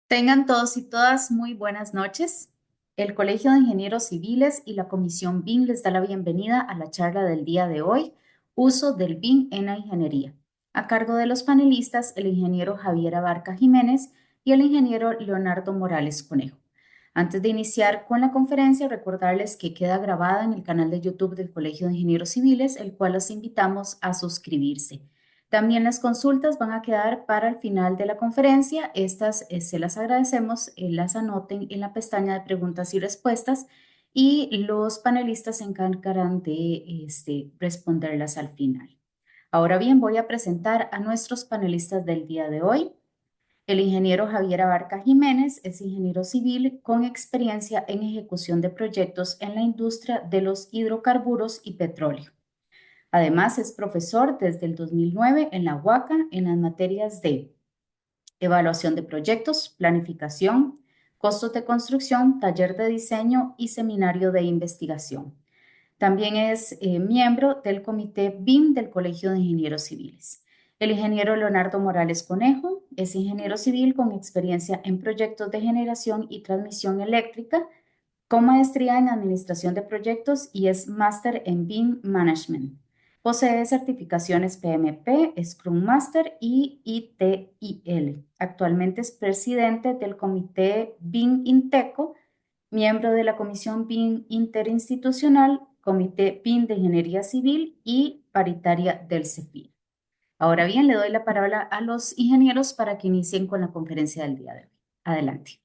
Tengan todos y todas muy buenas noches. El Colegio de Ingenieros Civiles y la Comisión BIM les da la bienvenida a la charla del día de hoy, Uso del BIM en la Ingeniería, a cargo de los panelistas, el ingeniero Javier Abarca Jiménez y el ingeniero Leonardo Morales Conejo. Antes de iniciar con la conferencia, recordarles que queda grabada en el canal de YouTube del Colegio de Ingenieros Civiles, el cual los invitamos a suscribirse. También las consultas van a quedar para el final de la conferencia. Estas se las agradecemos, las anoten en la pestaña de preguntas y respuestas y los panelistas se encargarán de responderlas al final. Ahora bien, voy a presentar a nuestros panelistas del día de hoy. El ingeniero Javier Abarca Jiménez es ingeniero civil con experiencia en ejecución de proyectos en la industria de los hidrocarburos y petróleo. Además, es profesor desde el 2009 en la UACA en las materias de evaluación de proyectos, planificación, costos de construcción, taller de diseño y seminario de investigación. También es miembro del Comité BIM del Colegio de Ingenieros Civiles. El ingeniero Leonardo Morales Conejo es ingeniero civil con experiencia en proyectos de generación y transmisión eléctrica, con maestría en Administración de Proyectos y es máster en BIM Management. Posee certificaciones PMP, Scrum Master y ITIL. Actualmente es presidente del Comité BIM Inteco, miembro de la Comisión BIM Interinstitucional, Comité BIM de Ingeniería Civil y paritaria del CEFIR. Ahora bien, le doy la palabra a los ingenieros para que inicien con la conferencia del día de hoy. Adelante.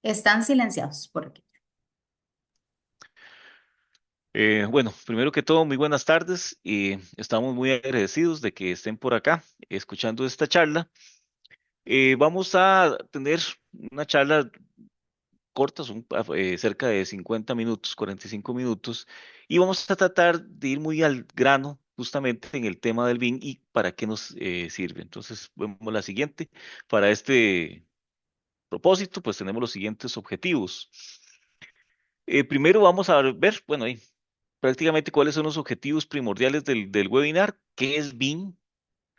Están silenciados por aquí. Bueno, primero que todo, muy buenas tardes y estamos muy agradecidos de que estén por acá escuchando esta charla. Vamos a tener una charla corta, son cerca de 50 minutos, 45 minutos, y vamos a tratar de ir muy al grano justamente en el tema del BIM y para qué nos sirve. Entonces, vemos la siguiente. Para este propósito, pues tenemos los siguientes objetivos. Primero vamos a ver, bueno, ahí prácticamente cuáles son los objetivos primordiales del webinar, qué es BIM,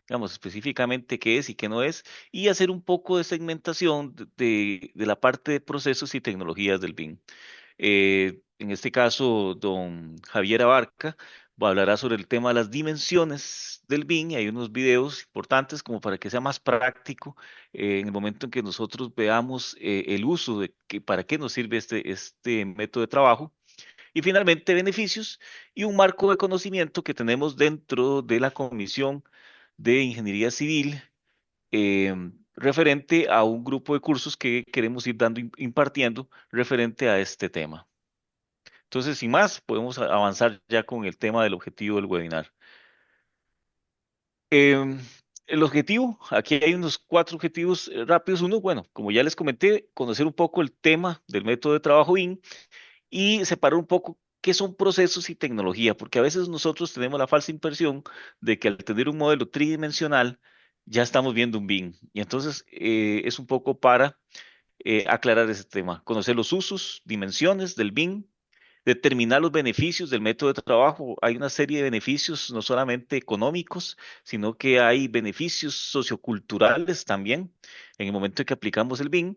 digamos específicamente qué es y qué no es, y hacer un poco de segmentación de la parte de procesos y tecnologías del BIM. En este caso, don Javier Abarca hablará sobre el tema de las dimensiones del BIM, y hay unos videos importantes como para que sea más práctico en el momento en que nosotros veamos el uso de que, para qué nos sirve este método de trabajo. Y finalmente, beneficios y un marco de conocimiento que tenemos dentro de la Comisión de Ingeniería Civil referente a un grupo de cursos que queremos ir dando, impartiendo referente a este tema. Entonces, sin más, podemos avanzar ya con el tema del objetivo del webinar. Em, el objetivo, aquí hay unos cuatro objetivos rápidos. Uno, bueno, como ya les comenté, conocer un poco el tema del método de trabajo BIM y separar un poco qué son procesos y tecnología, porque a veces nosotros tenemos la falsa impresión de que al tener un modelo tridimensional ya estamos viendo un BIM. Y entonces es un poco para aclarar ese tema, conocer los usos, dimensiones del BIM, determinar los beneficios del método de trabajo. Hay una serie de beneficios, no solamente económicos, sino que hay beneficios socioculturales también en el momento en que aplicamos el BIM.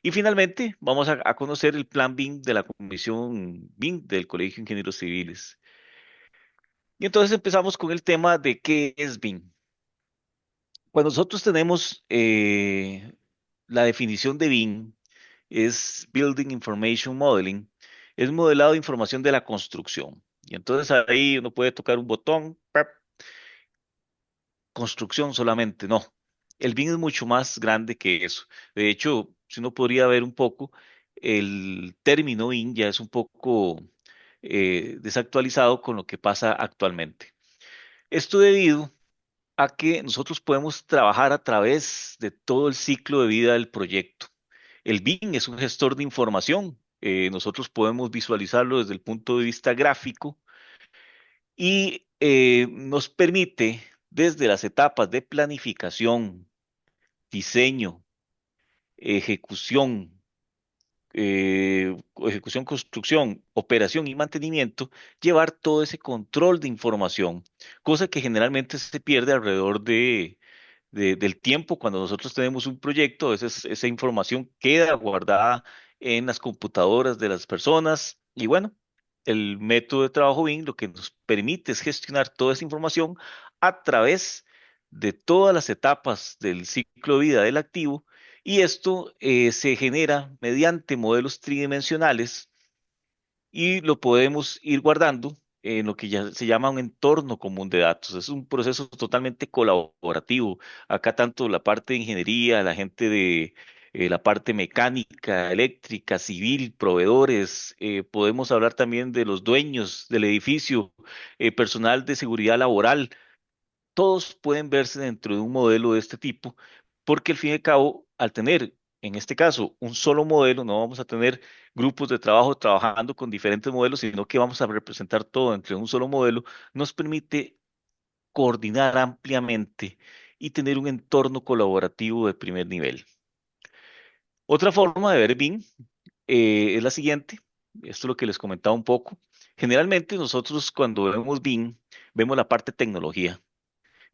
Y finalmente, vamos a conocer el plan BIM de la Comisión BIM del Colegio de Ingenieros Civiles. Y entonces empezamos con el tema de qué es BIM. Cuando nosotros tenemos la definición de BIM, es Building Information Modeling, es modelado de información de la construcción. Y entonces ahí uno puede tocar un botón, ¡pap! Construcción solamente, no. El BIM es mucho más grande que eso. De hecho, si uno podría ver un poco, el término BIM ya es un poco desactualizado con lo que pasa actualmente. Esto debido a que nosotros podemos trabajar a través de todo el ciclo de vida del proyecto. El BIM es un gestor de información. Nosotros podemos visualizarlo desde el punto de vista gráfico y nos permite desde las etapas de planificación, diseño, ejecución, ejecución, construcción, operación y mantenimiento, llevar todo ese control de información, cosa que generalmente se pierde alrededor del tiempo cuando nosotros tenemos un proyecto. A veces esa información queda guardada en las computadoras de las personas y bueno, el método de trabajo BIM lo que nos permite es gestionar toda esa información a través de todas las etapas del ciclo de vida del activo, y esto se genera mediante modelos tridimensionales y lo podemos ir guardando en lo que ya se llama un entorno común de datos. Es un proceso totalmente colaborativo. Acá tanto la parte de ingeniería, la gente de la parte mecánica, eléctrica, civil, proveedores, podemos hablar también de los dueños del edificio, personal de seguridad laboral, todos pueden verse dentro de un modelo de este tipo, porque al fin y al cabo, al tener, en este caso, un solo modelo, no vamos a tener grupos de trabajo trabajando con diferentes modelos, sino que vamos a representar todo entre un solo modelo, nos permite coordinar ampliamente y tener un entorno colaborativo de primer nivel. Otra forma de ver BIM es la siguiente, esto es lo que les comentaba un poco. Generalmente nosotros cuando vemos BIM, vemos la parte tecnología.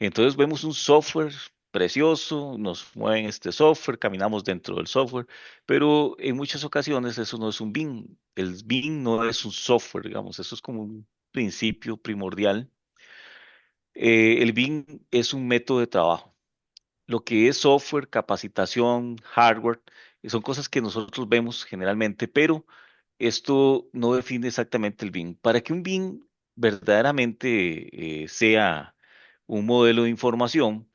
Entonces vemos un software precioso, nos mueven este software, caminamos dentro del software, pero en muchas ocasiones eso no es un BIM. El BIM no es un software, digamos, eso es como un principio primordial. El BIM es un método de trabajo. Lo que es software, capacitación, hardware, son cosas que nosotros vemos generalmente, pero esto no define exactamente el BIM. Para que un BIM verdaderamente sea un modelo de información,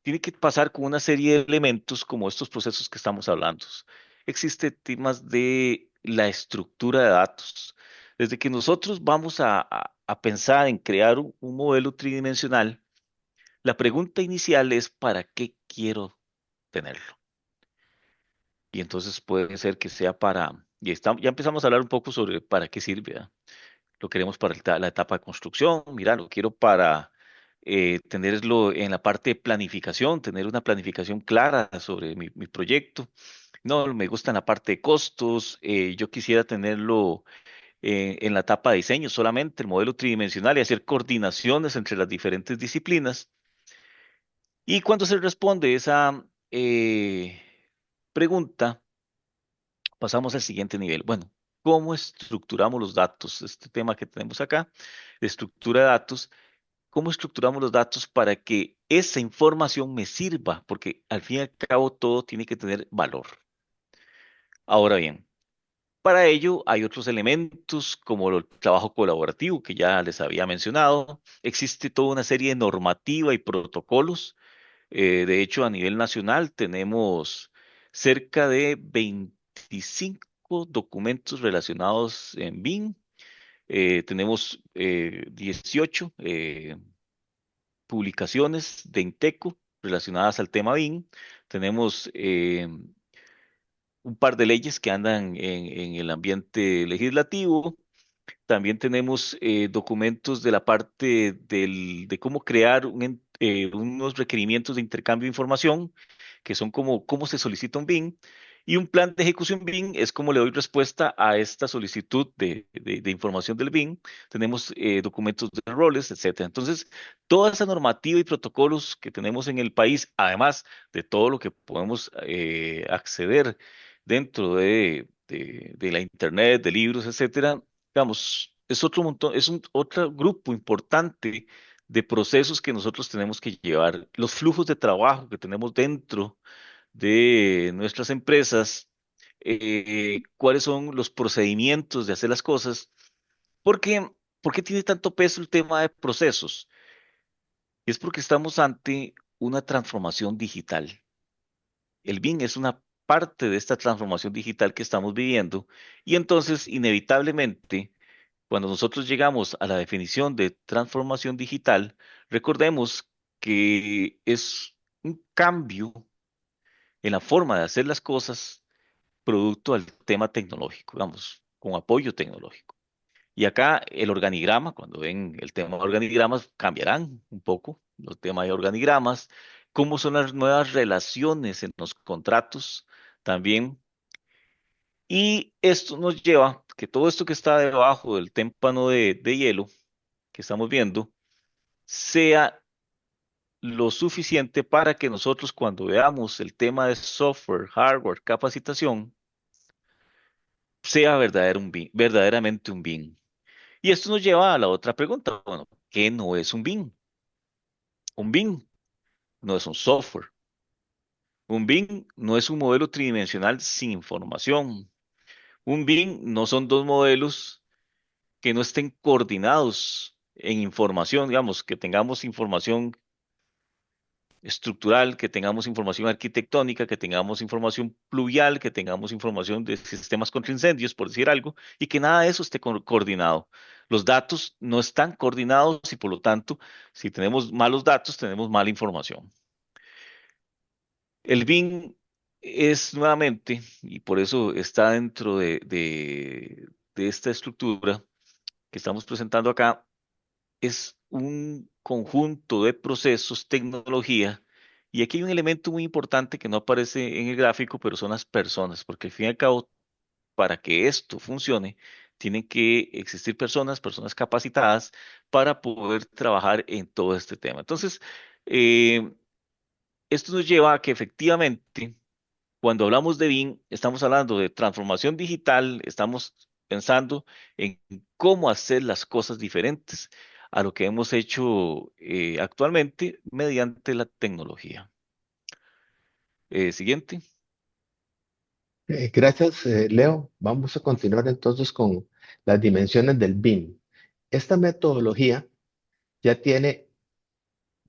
tiene que pasar con una serie de elementos como estos procesos que estamos hablando. Existen temas de la estructura de datos. Desde que nosotros vamos a pensar en crear un modelo tridimensional, la pregunta inicial es ¿para qué quiero tenerlo? Y entonces puede ser que sea ya empezamos a hablar un poco sobre para qué sirve, ¿verdad? Lo queremos para la etapa de construcción, mira, lo quiero para tenerlo en la parte de planificación, tener una planificación clara sobre mi proyecto. No, me gusta en la parte de costos, yo quisiera tenerlo en la etapa de diseño solamente, el modelo tridimensional y hacer coordinaciones entre las diferentes disciplinas. Y cuando se responde esa pregunta, pasamos al siguiente nivel. Bueno, ¿cómo estructuramos los datos? Este tema que tenemos acá, de estructura de datos, ¿cómo estructuramos los datos para que esa información me sirva? Porque al fin y al cabo todo tiene que tener valor. Ahora bien, para ello hay otros elementos como el trabajo colaborativo que ya les había mencionado. Existe toda una serie de normativa y protocolos. De hecho, a nivel nacional tenemos cerca de 25 documentos relacionados en BIM. Tenemos 18 publicaciones de Inteco relacionadas al tema BIM. Tenemos un par de leyes que andan en el ambiente legislativo. También tenemos documentos de la parte de cómo crear unos requerimientos de intercambio de información, que son como cómo se solicita un BIM, y un plan de ejecución BIM es cómo le doy respuesta a esta solicitud de información del BIM. Tenemos documentos de roles, etcétera. Entonces, toda esa normativa y protocolos que tenemos en el país, además de todo lo que podemos acceder dentro de la internet, de libros, etcétera, digamos, es otro montón, es un otro grupo importante de procesos que nosotros tenemos que llevar, los flujos de trabajo que tenemos dentro de nuestras empresas, cuáles son los procedimientos de hacer las cosas, porque, ¿por qué tiene tanto peso el tema de procesos? Es porque estamos ante una transformación digital. El BIM es una parte de esta transformación digital que estamos viviendo y entonces inevitablemente cuando nosotros llegamos a la definición de transformación digital, recordemos que es un cambio en la forma de hacer las cosas producto al tema tecnológico, digamos, con apoyo tecnológico. Y acá el organigrama, cuando ven el tema de organigramas, cambiarán un poco los temas de organigramas, cómo son las nuevas relaciones en los contratos también Y esto nos lleva que todo esto que está debajo del témpano de hielo que estamos viendo sea lo suficiente para que nosotros cuando veamos el tema de software, hardware, capacitación, sea verdaderamente un BIM. Y esto nos lleva a la otra pregunta. Bueno, ¿qué no es un BIM? Un BIM no es un software. Un BIM no es un modelo tridimensional sin información. Un BIM no son dos modelos que no estén coordinados en información, digamos, que tengamos información estructural, que tengamos información arquitectónica, que tengamos información pluvial, que tengamos información de sistemas contra incendios, por decir algo, y que nada de eso esté coordinado. Los datos no están coordinados y por lo tanto, si tenemos malos datos, tenemos mala información. El BIM es nuevamente, y por eso está dentro de esta estructura que estamos presentando acá, es un conjunto de procesos, tecnología, y aquí hay un elemento muy importante que no aparece en el gráfico, pero son las personas, porque al fin y al cabo, para que esto funcione, tienen que existir personas capacitadas para poder trabajar en todo este tema. Entonces, eh, esto nos lleva a que efectivamente, cuando hablamos de BIM, estamos hablando de transformación digital, estamos pensando en cómo hacer las cosas diferentes a lo que hemos hecho actualmente mediante la tecnología. Siguiente. Gracias, Leo. Vamos a continuar entonces con las dimensiones del BIM. Esta metodología ya tiene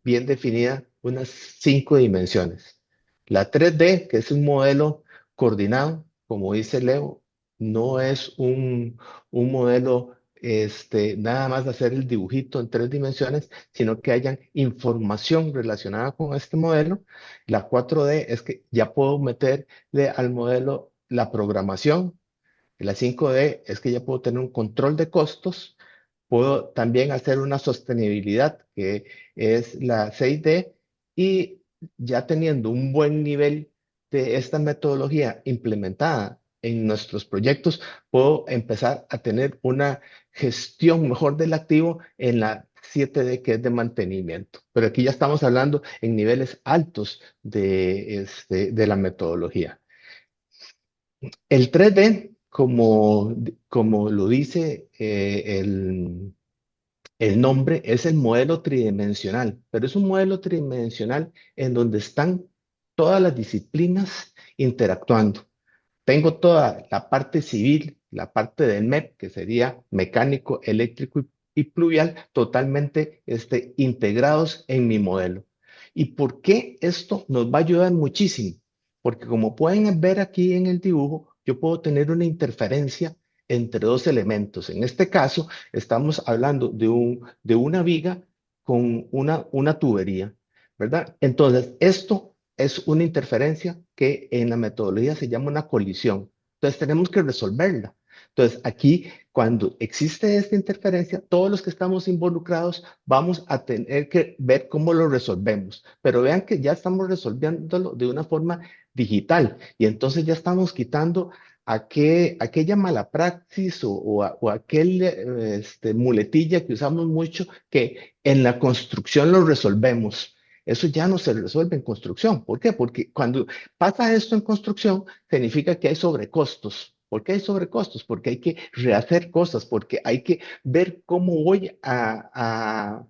bien definida unas 5 dimensiones. La 3D, que es un modelo coordinado, como dice Leo, no es un modelo nada más de hacer el dibujito en 3 dimensiones, sino que hayan información relacionada con este modelo. La 4D es que ya puedo meterle al modelo la programación. La 5D es que ya puedo tener un control de costos. Puedo también hacer una sostenibilidad, que es la 6D, y ya teniendo un buen nivel de esta metodología implementada en nuestros proyectos, puedo empezar a tener una gestión mejor del activo en la 7D, que es de mantenimiento. Pero aquí ya estamos hablando en niveles altos de la metodología. El 3D, como lo dice el nombre, es el modelo tridimensional, pero es un modelo tridimensional en donde están todas las disciplinas interactuando. Tengo toda la parte civil, la parte del MEP, que sería mecánico, eléctrico y pluvial, totalmente integrados en mi modelo. ¿Y por qué esto nos va a ayudar muchísimo? Porque como pueden ver aquí en el dibujo, yo puedo tener una interferencia entre dos elementos. En este caso, estamos hablando de una viga con una tubería, ¿verdad? Entonces, esto es una interferencia que en la metodología se llama una colisión. Entonces tenemos que resolverla. Entonces aquí, cuando existe esta interferencia, todos los que estamos involucrados vamos a tener que ver cómo lo resolvemos. Pero vean que ya estamos resolviéndolo de una forma digital y entonces ya estamos quitando aquella mala praxis o aquel muletilla que usamos mucho que en la construcción lo resolvemos. Eso ya no se resuelve en construcción. ¿Por qué? Porque cuando pasa esto en construcción, significa que hay sobrecostos. ¿Por qué hay sobrecostos? Porque hay que rehacer cosas, porque hay que ver cómo voy a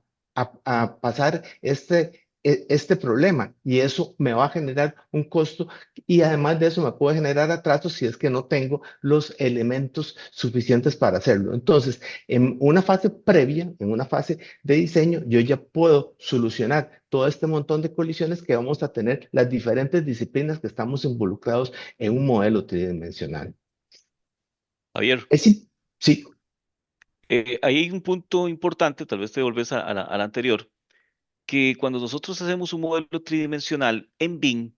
pasar este problema. Y eso me va a generar un costo y además de eso me puede generar atrasos si es que no tengo los elementos suficientes para hacerlo. Entonces, en una fase previa, en una fase de diseño, yo ya puedo solucionar todo este montón de colisiones que vamos a tener las diferentes disciplinas que estamos involucrados en un modelo tridimensional. Javier, Sí, ahí hay un punto importante, tal vez te volvés a la anterior, que cuando nosotros hacemos un modelo tridimensional en BIM,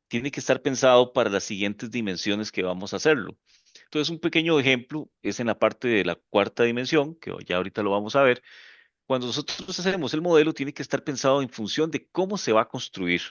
tiene que estar pensado para las siguientes dimensiones que vamos a hacerlo. Entonces, un pequeño ejemplo es en la parte de la cuarta dimensión, que ya ahorita lo vamos a ver. Cuando nosotros hacemos el modelo, tiene que estar pensado en función de cómo se va a construir.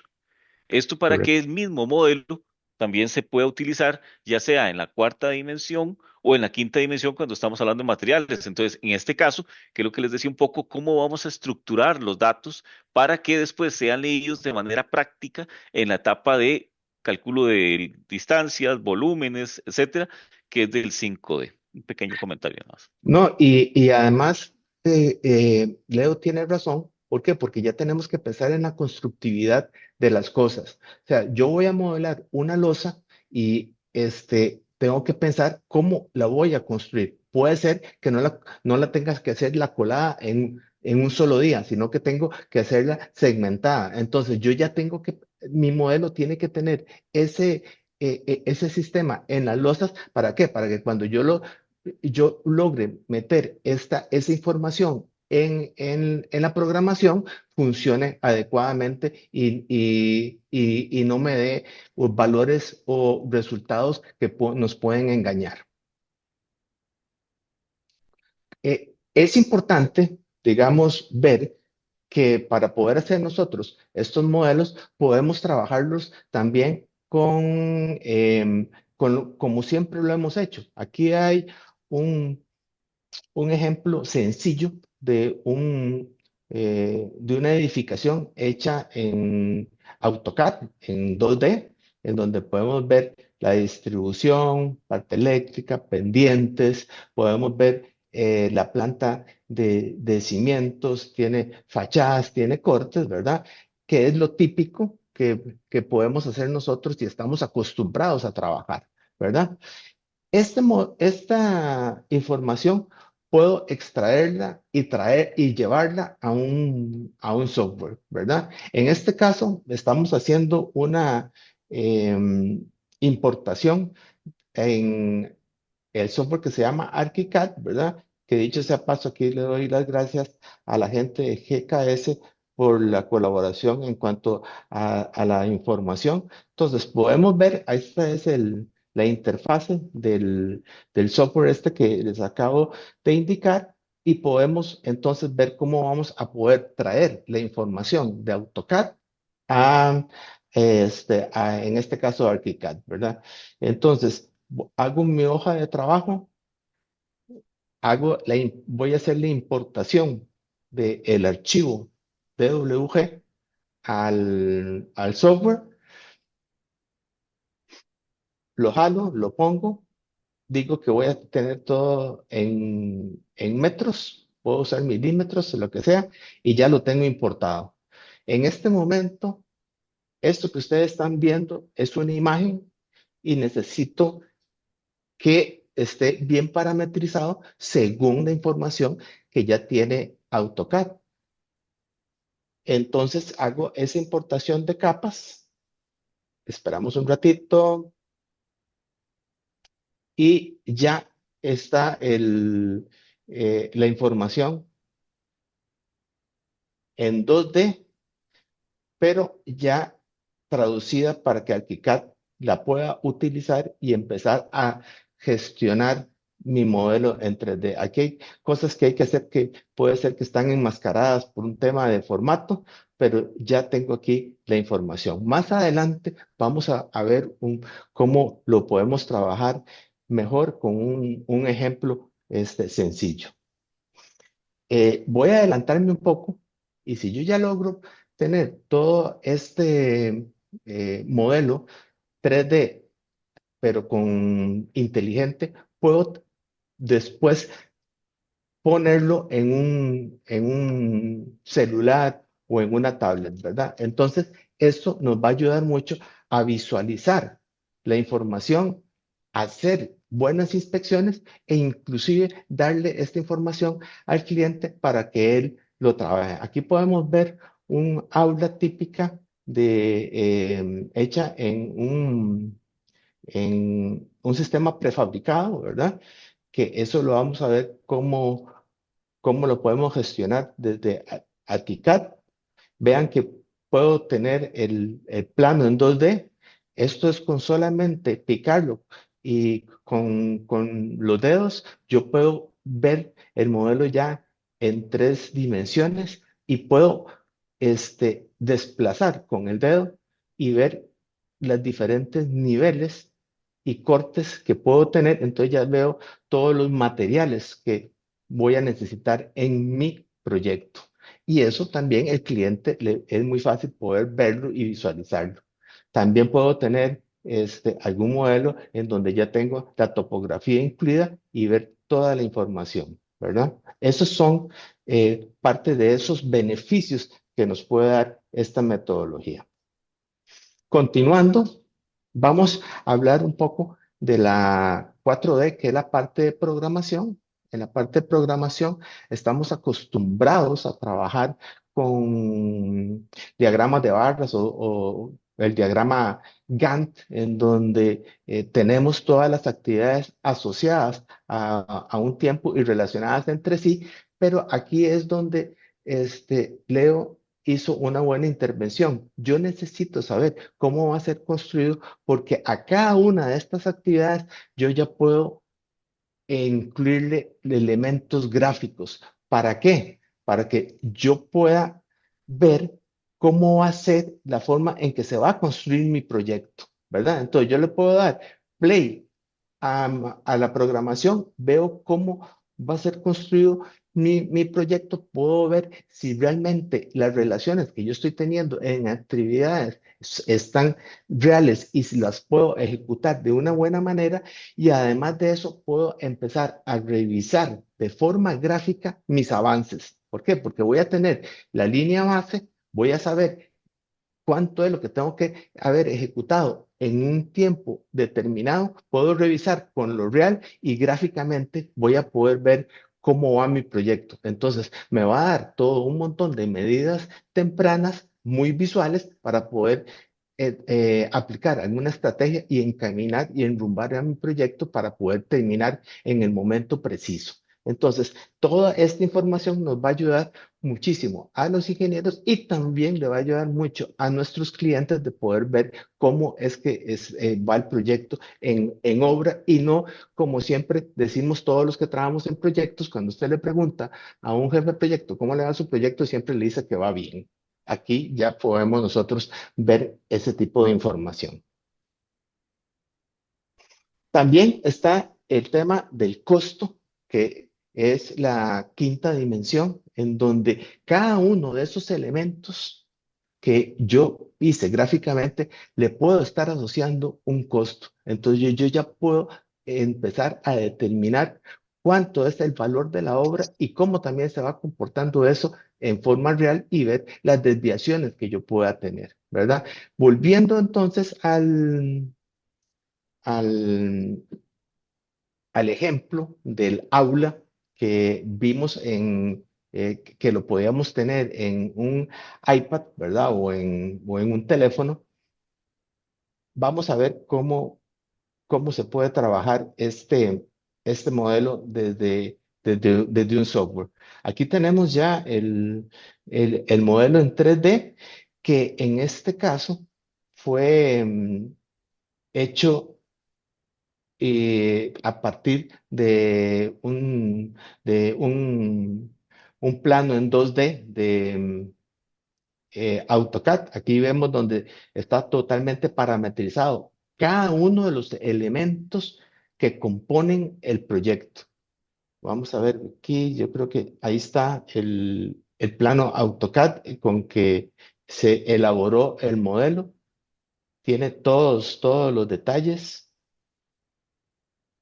Esto para que correcto. el mismo modelo también se puede utilizar ya sea en la cuarta dimensión o en la quinta dimensión cuando estamos hablando de materiales. Entonces, en este caso, que es lo que les decía un poco, cómo vamos a estructurar los datos para que después sean leídos de manera práctica en la etapa de cálculo de distancias, volúmenes, etcétera, que es del 5D. Un pequeño comentario nada más. No, y además, Leo tiene razón. ¿Por qué? Porque ya tenemos que pensar en la constructividad de las cosas. O sea, yo voy a modelar una losa y tengo que pensar cómo la voy a construir. Puede ser que no la tengas que hacer la colada en un solo día, sino que tengo que hacerla segmentada. Entonces, mi modelo tiene que tener ese sistema en las losas. ¿Para qué? Para que cuando yo logre meter esa información en la programación, funcione adecuadamente y no me dé valores o resultados que nos pueden engañar. Es importante, digamos, ver que para poder hacer nosotros estos modelos, podemos trabajarlos también como siempre lo hemos hecho. Aquí hay un, un ejemplo sencillo de una edificación hecha en AutoCAD, en 2D, en donde podemos ver la distribución, parte eléctrica, pendientes, podemos ver la planta de cimientos, tiene fachadas, tiene cortes, ¿verdad? Que es lo típico que podemos hacer nosotros y estamos acostumbrados a trabajar, ¿verdad? Esta información puedo extraerla y traer y llevarla a un software, ¿verdad? En este caso, estamos haciendo una importación en el software que se llama ArchiCAD, ¿verdad? Que dicho sea paso, aquí le doy las gracias a la gente de GKS por la colaboración en cuanto a la información. Entonces, podemos ver, ahí esta es la interfase del software que les acabo de indicar y podemos entonces ver cómo vamos a poder traer la información de AutoCAD a, en este caso, ArchiCAD, ¿verdad? Entonces, hago mi hoja de trabajo, voy a hacer la importación del archivo DWG al software, lo jalo, lo pongo, digo que voy a tener todo en metros, puedo usar milímetros, lo que sea, y ya lo tengo importado. En este momento, esto que ustedes están viendo es una imagen y necesito que esté bien parametrizado según la información que ya tiene AutoCAD. Entonces hago esa importación de capas, esperamos un ratito y ya está la información en 2D, pero ya traducida para que ArchiCAD la pueda utilizar y empezar a gestionar mi modelo en 3D. Aquí hay cosas que hay que hacer que puede ser que están enmascaradas por un tema de formato, pero ya tengo aquí la información. Más adelante vamos a ver cómo lo podemos trabajar mejor con un ejemplo sencillo. Voy a adelantarme un poco y si yo ya logro tener todo este modelo 3D, pero con inteligente, puedo después ponerlo en un celular o en una tablet, ¿verdad? Entonces, esto nos va a ayudar mucho a visualizar la información, hacer buenas inspecciones e inclusive darle esta información al cliente para que él lo trabaje. Aquí podemos ver un aula típica hecha en un sistema prefabricado, ¿verdad? Que eso lo vamos a ver cómo lo podemos gestionar desde ArchiCAD. Vean que puedo tener el plano en 2D. Esto es con solamente picarlo y con los dedos yo puedo ver el modelo ya en 3 dimensiones y puedo desplazar con el dedo y ver los diferentes niveles y cortes que puedo tener, entonces ya veo todos los materiales que voy a necesitar en mi proyecto. Y eso también el cliente es muy fácil poder verlo y visualizarlo. También puedo tener algún modelo en donde ya tengo la topografía incluida y ver toda la información, ¿verdad? Esos son parte de esos beneficios que nos puede dar esta metodología. Continuando, vamos a hablar un poco de la 4D, que es la parte de programación. En la parte de programación estamos acostumbrados a trabajar con diagramas de barras o el diagrama Gantt, en donde tenemos todas las actividades asociadas a un tiempo y relacionadas entre sí, pero aquí es donde Leo hizo una buena intervención. Yo necesito saber cómo va a ser construido porque a cada una de estas actividades yo ya puedo incluirle elementos gráficos. ¿Para qué? Para que yo pueda ver cómo va a ser la forma en que se va a construir mi proyecto, ¿verdad? Entonces yo le puedo dar play a la programación, veo cómo va a ser construido mi proyecto, puedo ver si realmente las relaciones que yo estoy teniendo en actividades están reales y si las puedo ejecutar de una buena manera y además de eso puedo empezar a revisar de forma gráfica mis avances. ¿Por qué? Porque voy a tener la línea base, voy a saber cuánto es lo que tengo que haber ejecutado en un tiempo determinado, puedo revisar con lo real y gráficamente voy a poder ver cómo va mi proyecto. Entonces, me va a dar todo un montón de medidas tempranas, muy visuales, para poder aplicar alguna estrategia y encaminar y enrumbar a mi proyecto para poder terminar en el momento preciso. Entonces, toda esta información nos va a ayudar muchísimo a los ingenieros y también le va a ayudar mucho a nuestros clientes de poder ver cómo es que va el proyecto en obra y no como siempre decimos todos los que trabajamos en proyectos, cuando usted le pregunta a un jefe de proyecto cómo le va su proyecto, siempre le dice que va bien. Aquí ya podemos nosotros ver ese tipo de información. También está el tema del costo, que es la quinta dimensión, en donde cada uno de esos elementos que yo hice gráficamente le puedo estar asociando un costo. Entonces yo ya puedo empezar a determinar cuánto es el valor de la obra y cómo también se va comportando eso en forma real y ver las desviaciones que yo pueda tener, ¿verdad? Volviendo entonces al al ejemplo del aula que vimos que lo podíamos tener en un iPad, ¿verdad? O en un teléfono, vamos a ver cómo se puede trabajar este modelo desde un software. Aquí tenemos ya el modelo en 3D que en este caso fue hecho a partir de un plano en 2D de AutoCAD. Aquí vemos donde está totalmente parametrizado cada uno de los elementos que componen el proyecto. Vamos a ver aquí, yo creo que ahí está el plano AutoCAD con que se elaboró el modelo. Tiene todos los detalles.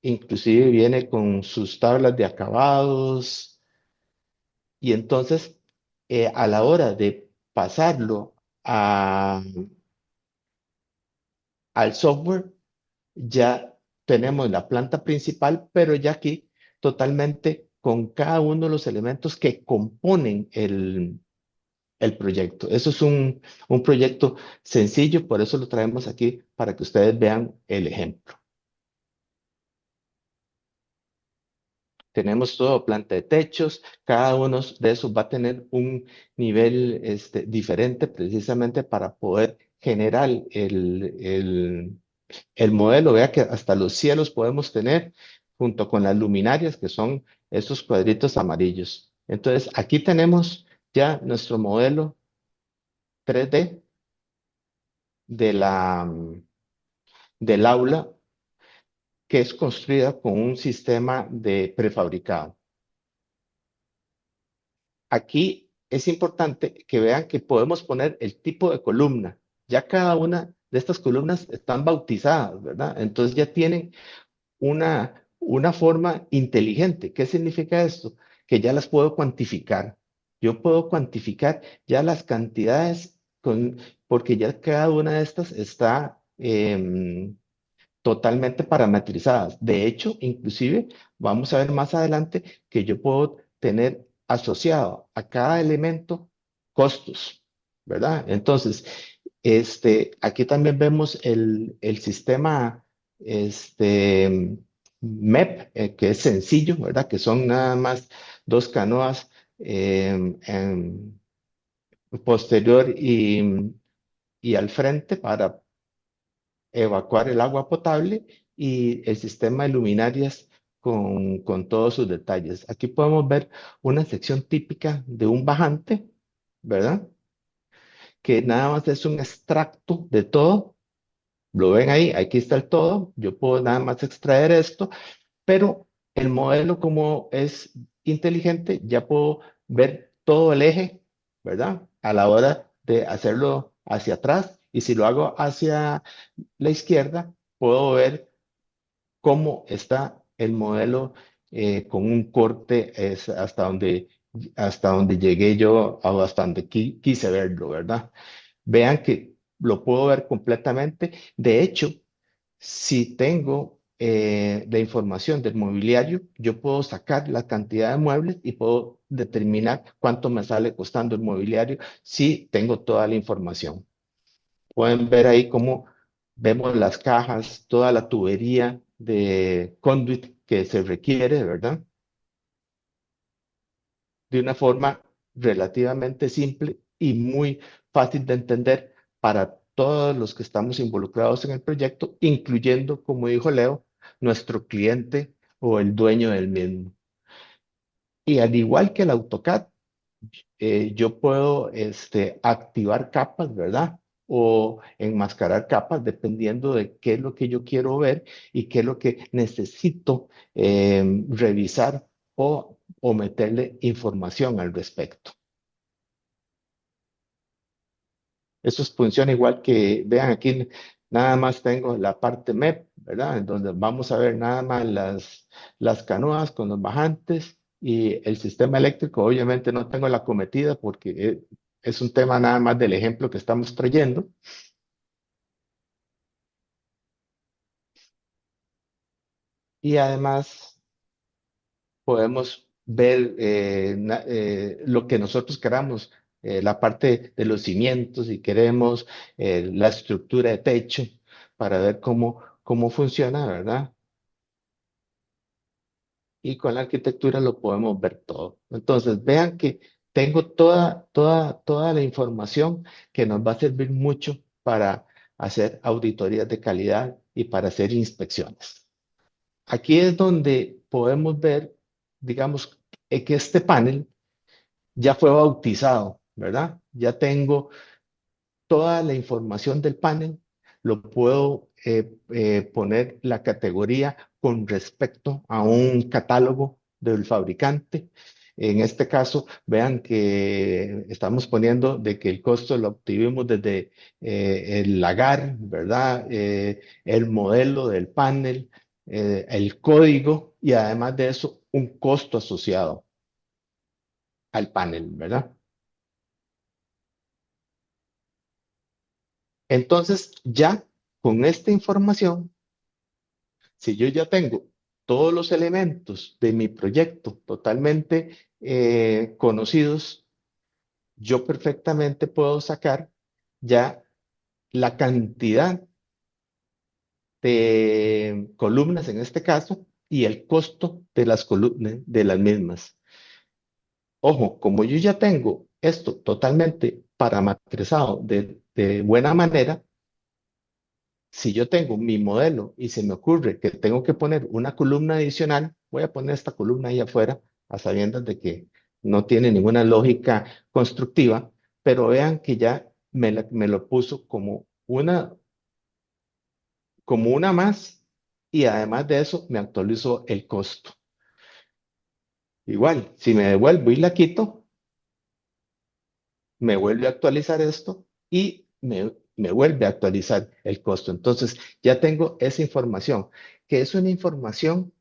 Inclusive viene con sus tablas de acabados y entonces a la hora de pasarlo al software ya tenemos la planta principal, pero ya aquí totalmente con cada uno de los elementos que componen el proyecto. Eso es un proyecto sencillo, por eso lo traemos aquí para que ustedes vean el ejemplo. Tenemos todo, planta de techos, cada uno de esos va a tener un nivel diferente precisamente para poder generar el modelo. Vea que hasta los cielos podemos tener junto con las luminarias que son estos cuadritos amarillos. Entonces, aquí tenemos ya nuestro modelo 3D de del aula que es construida con un sistema de prefabricado. Aquí es importante que vean que podemos poner el tipo de columna. Ya cada una de estas columnas están bautizadas, ¿verdad? Entonces ya tienen una forma inteligente. ¿Qué significa esto? Que ya las puedo cuantificar. Yo puedo cuantificar ya las cantidades porque ya cada una de estas está totalmente parametrizadas. De hecho, inclusive vamos a ver más adelante que yo puedo tener asociado a cada elemento costos, ¿verdad? Entonces, aquí también vemos el sistema MEP, que es sencillo, ¿verdad? Que son nada más dos canoas en posterior y al frente para evacuar el agua potable y el sistema de luminarias con todos sus detalles. Aquí podemos ver una sección típica de un bajante, ¿verdad? Que nada más es un extracto de todo. Lo ven ahí, aquí está el todo. Yo puedo nada más extraer esto, pero el modelo como es inteligente, ya puedo ver todo el eje, ¿verdad? A la hora de hacerlo hacia atrás. Y si lo hago hacia la izquierda, puedo ver cómo está el modelo con un corte es hasta donde llegué yo, o hasta donde quise verlo, ¿verdad? Vean que lo puedo ver completamente. De hecho, si tengo la información del mobiliario, yo puedo sacar la cantidad de muebles y puedo determinar cuánto me sale costando el mobiliario si tengo toda la información. Pueden ver ahí cómo vemos las cajas, toda la tubería de conduit que se requiere, ¿verdad? De una forma relativamente simple y muy fácil de entender para todos los que estamos involucrados en el proyecto, incluyendo, como dijo Leo, nuestro cliente o el dueño del mismo. Y al igual que el AutoCAD, yo puedo activar capas, ¿verdad? O enmascarar capas dependiendo de qué es lo que yo quiero ver y qué es lo que necesito revisar o meterle información al respecto. Eso funciona igual que, vean aquí, nada más tengo la parte MEP, ¿verdad? En donde vamos a ver nada más las canoas con los bajantes y el sistema eléctrico. Obviamente no tengo la cometida porque es un tema nada más del ejemplo que estamos trayendo. Y además podemos ver lo que nosotros queramos, la parte de los cimientos, si queremos, la estructura de techo, para ver cómo funciona, ¿verdad? Y con la arquitectura lo podemos ver todo. Entonces, vean que tengo toda la información que nos va a servir mucho para hacer auditorías de calidad y para hacer inspecciones. Aquí es donde podemos ver, digamos, que este panel ya fue bautizado, ¿verdad? Ya tengo toda la información del panel, lo puedo poner la categoría con respecto a un catálogo del fabricante. En este caso, vean que estamos poniendo de que el costo lo obtuvimos desde el lagar, ¿verdad? El modelo del panel, el código y además de eso, un costo asociado al panel, ¿verdad? Entonces, ya con esta información, si yo ya tengo todos los elementos de mi proyecto totalmente conocidos, yo perfectamente puedo sacar ya la cantidad de columnas en este caso y el costo de las columnas de las mismas. Ojo, como yo ya tengo esto totalmente parametrizado de buena manera, si yo tengo mi modelo y se me ocurre que tengo que poner una columna adicional, voy a poner esta columna ahí afuera, a sabiendas de que no tiene ninguna lógica constructiva, pero vean que ya me lo puso como una, como una más, y además de eso me actualizo el costo. Igual, si me devuelvo y la quito, me vuelve a actualizar esto y me vuelve a actualizar el costo. Entonces, ya tengo esa información, que es una información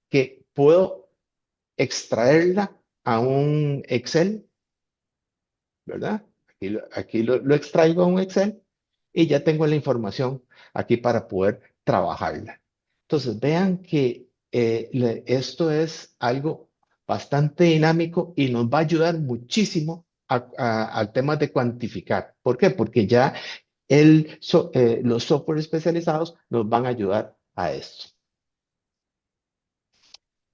que puedo extraerla a un Excel, ¿verdad? Aquí lo extraigo a un Excel y ya tengo la información aquí para poder trabajarla. Entonces, vean que esto es algo bastante dinámico y nos va a ayudar muchísimo al tema de cuantificar. ¿Por qué? Porque ya los software especializados nos van a ayudar a esto.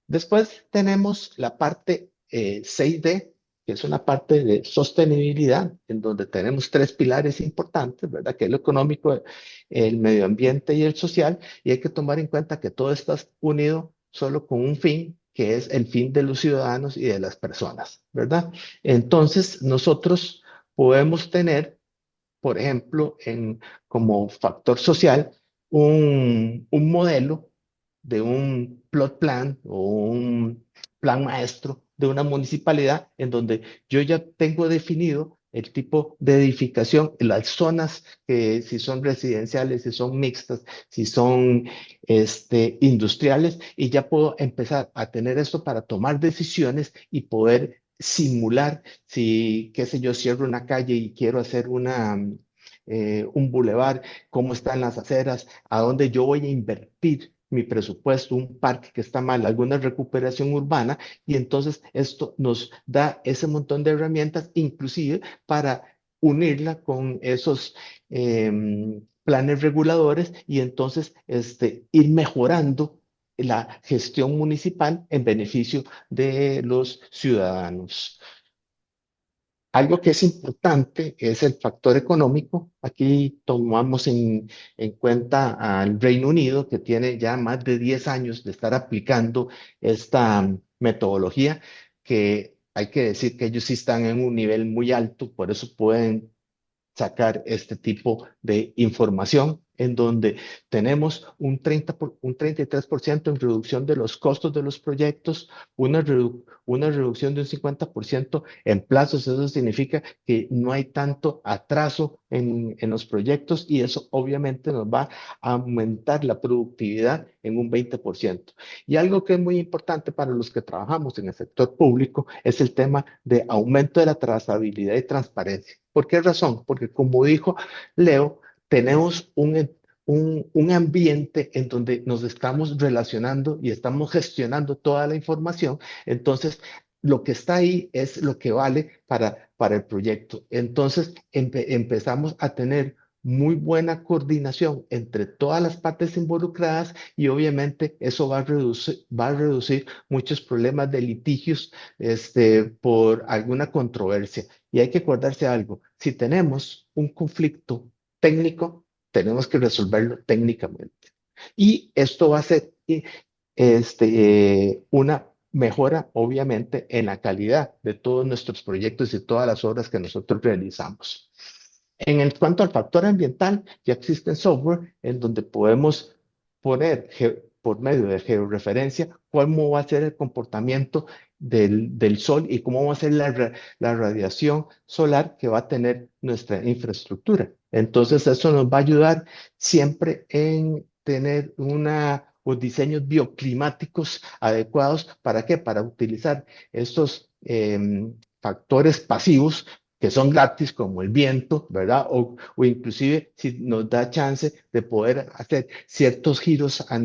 Después tenemos la parte 6D, que es una parte de sostenibilidad, en donde tenemos tres pilares importantes, ¿verdad? Que es lo económico, el medio ambiente y el social, y hay que tomar en cuenta que todo está unido solo con un fin, que es el fin de los ciudadanos y de las personas, ¿verdad? Entonces, nosotros podemos tener, por ejemplo, como factor social, un modelo de un plot plan o un plan maestro de una municipalidad en donde yo ya tengo definido el tipo de edificación, las zonas, si son residenciales, si son mixtas, si son industriales, y ya puedo empezar a tener esto para tomar decisiones y poder simular si, qué sé yo, cierro una calle y quiero hacer un bulevar, cómo están las aceras, a dónde yo voy a invertir mi presupuesto, un parque que está mal, alguna recuperación urbana, y entonces esto nos da ese montón de herramientas, inclusive para unirla con esos planes reguladores y entonces ir mejorando la gestión municipal en beneficio de los ciudadanos. Algo que es importante es el factor económico. Aquí tomamos en cuenta al Reino Unido, que tiene ya más de 10 años de estar aplicando esta metodología, que hay que decir que ellos sí están en un nivel muy alto, por eso pueden sacar este tipo de información en donde tenemos un 33% en reducción de los costos de los proyectos, una reducción de un 50% en plazos. Eso significa que no hay tanto atraso en los proyectos y eso obviamente nos va a aumentar la productividad en un 20%. Y algo que es muy importante para los que trabajamos en el sector público es el tema de aumento de la trazabilidad y transparencia. ¿Por qué razón? Porque como dijo Leo, tenemos un ambiente en donde nos estamos relacionando y estamos gestionando toda la información. Entonces, lo que está ahí es lo que vale para el proyecto. Entonces, empezamos a tener muy buena coordinación entre todas las partes involucradas y obviamente eso va a reducir muchos problemas de litigios por alguna controversia. Y hay que acordarse algo, si tenemos un conflicto técnico, tenemos que resolverlo técnicamente. Y esto va a ser una mejora, obviamente, en la calidad de todos nuestros proyectos y todas las obras que nosotros realizamos. Cuanto al factor ambiental, ya existen software en donde podemos poner por medio de georreferencia cómo va a ser el comportamiento del sol y cómo va a ser la radiación solar que va a tener nuestra infraestructura. Entonces, eso nos va a ayudar siempre en tener unos diseños bioclimáticos adecuados. ¿Para qué? Para utilizar estos factores pasivos que son gratis, como el viento, ¿verdad? O inclusive si nos da chance de poder hacer ciertos giros a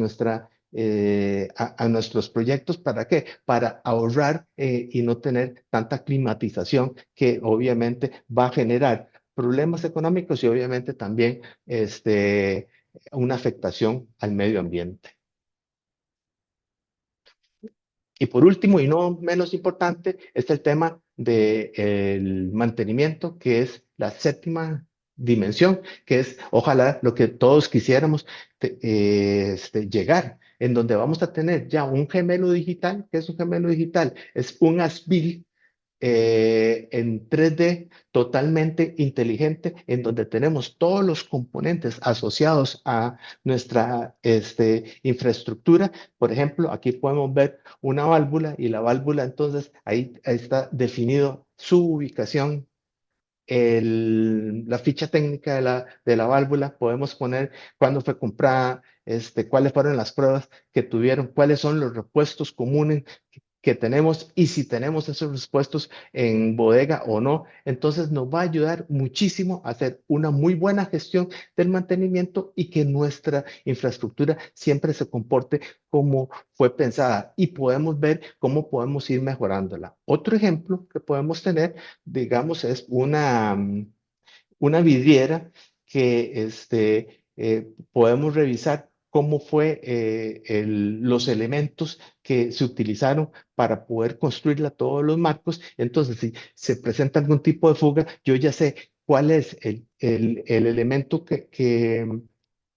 nuestros proyectos. ¿Para qué? Para ahorrar y no tener tanta climatización que obviamente va a generar problemas económicos y obviamente también una afectación al medio ambiente. Y por último, y no menos importante, es el tema del mantenimiento, que es la séptima dimensión, que es ojalá lo que todos quisiéramos llegar, en donde vamos a tener ya un gemelo digital. ¿Qué es un gemelo digital? Es un ASBIL en 3D totalmente inteligente, en donde tenemos todos los componentes asociados a nuestra infraestructura. Por ejemplo, aquí podemos ver una válvula y la válvula, entonces ahí está definido su ubicación, la ficha técnica de la válvula, podemos poner cuándo fue comprada, cuáles fueron las pruebas que tuvieron, cuáles son los repuestos comunes que tenemos y si tenemos esos repuestos en bodega o no. Entonces nos va a ayudar muchísimo a hacer una muy buena gestión del mantenimiento y que nuestra infraestructura siempre se comporte como fue pensada y podemos ver cómo podemos ir mejorándola. Otro ejemplo que podemos tener, digamos, es una vidriera que podemos revisar cómo fue los elementos que se utilizaron para poder construirla, todos los marcos. Entonces, si se presenta algún tipo de fuga, yo ya sé cuál es el elemento que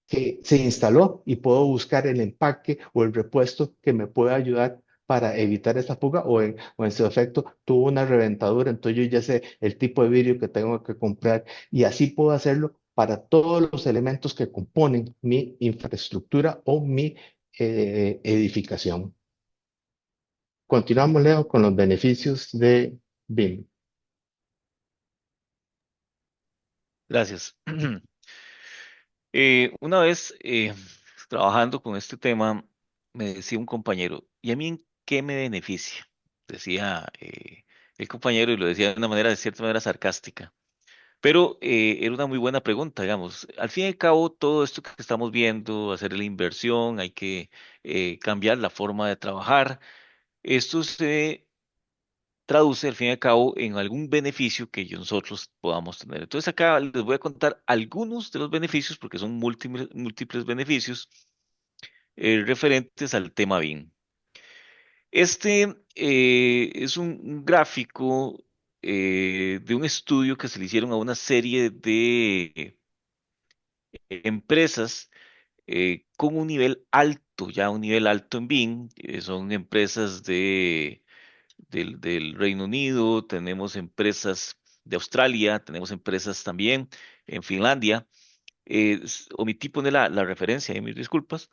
se instaló y puedo buscar el empaque o el repuesto que me pueda ayudar para evitar esa fuga o en su efecto tuvo una reventadura, entonces yo ya sé el tipo de vidrio que tengo que comprar y así puedo hacerlo para todos los elementos que componen mi infraestructura o mi edificación. Continuamos, Leo, con los beneficios de BIM. Gracias. Una vez trabajando con este tema, me decía un compañero, ¿y a mí en qué me beneficia? Decía el compañero y lo decía de una manera, de cierta manera sarcástica. Pero era una muy buena pregunta, digamos. Al fin y al cabo, todo esto que estamos viendo, hacer la inversión, hay que cambiar la forma de trabajar. Esto se traduce al fin y al cabo en algún beneficio que nosotros podamos tener. Entonces acá les voy a contar algunos de los beneficios, porque son múltiples beneficios referentes al tema BIM. Este es un gráfico de un estudio que se le hicieron a una serie de empresas con un nivel alto, ya un nivel alto en BIM. Son empresas del Reino Unido, tenemos empresas de Australia, tenemos empresas también en Finlandia. Omití poner la referencia, mis disculpas.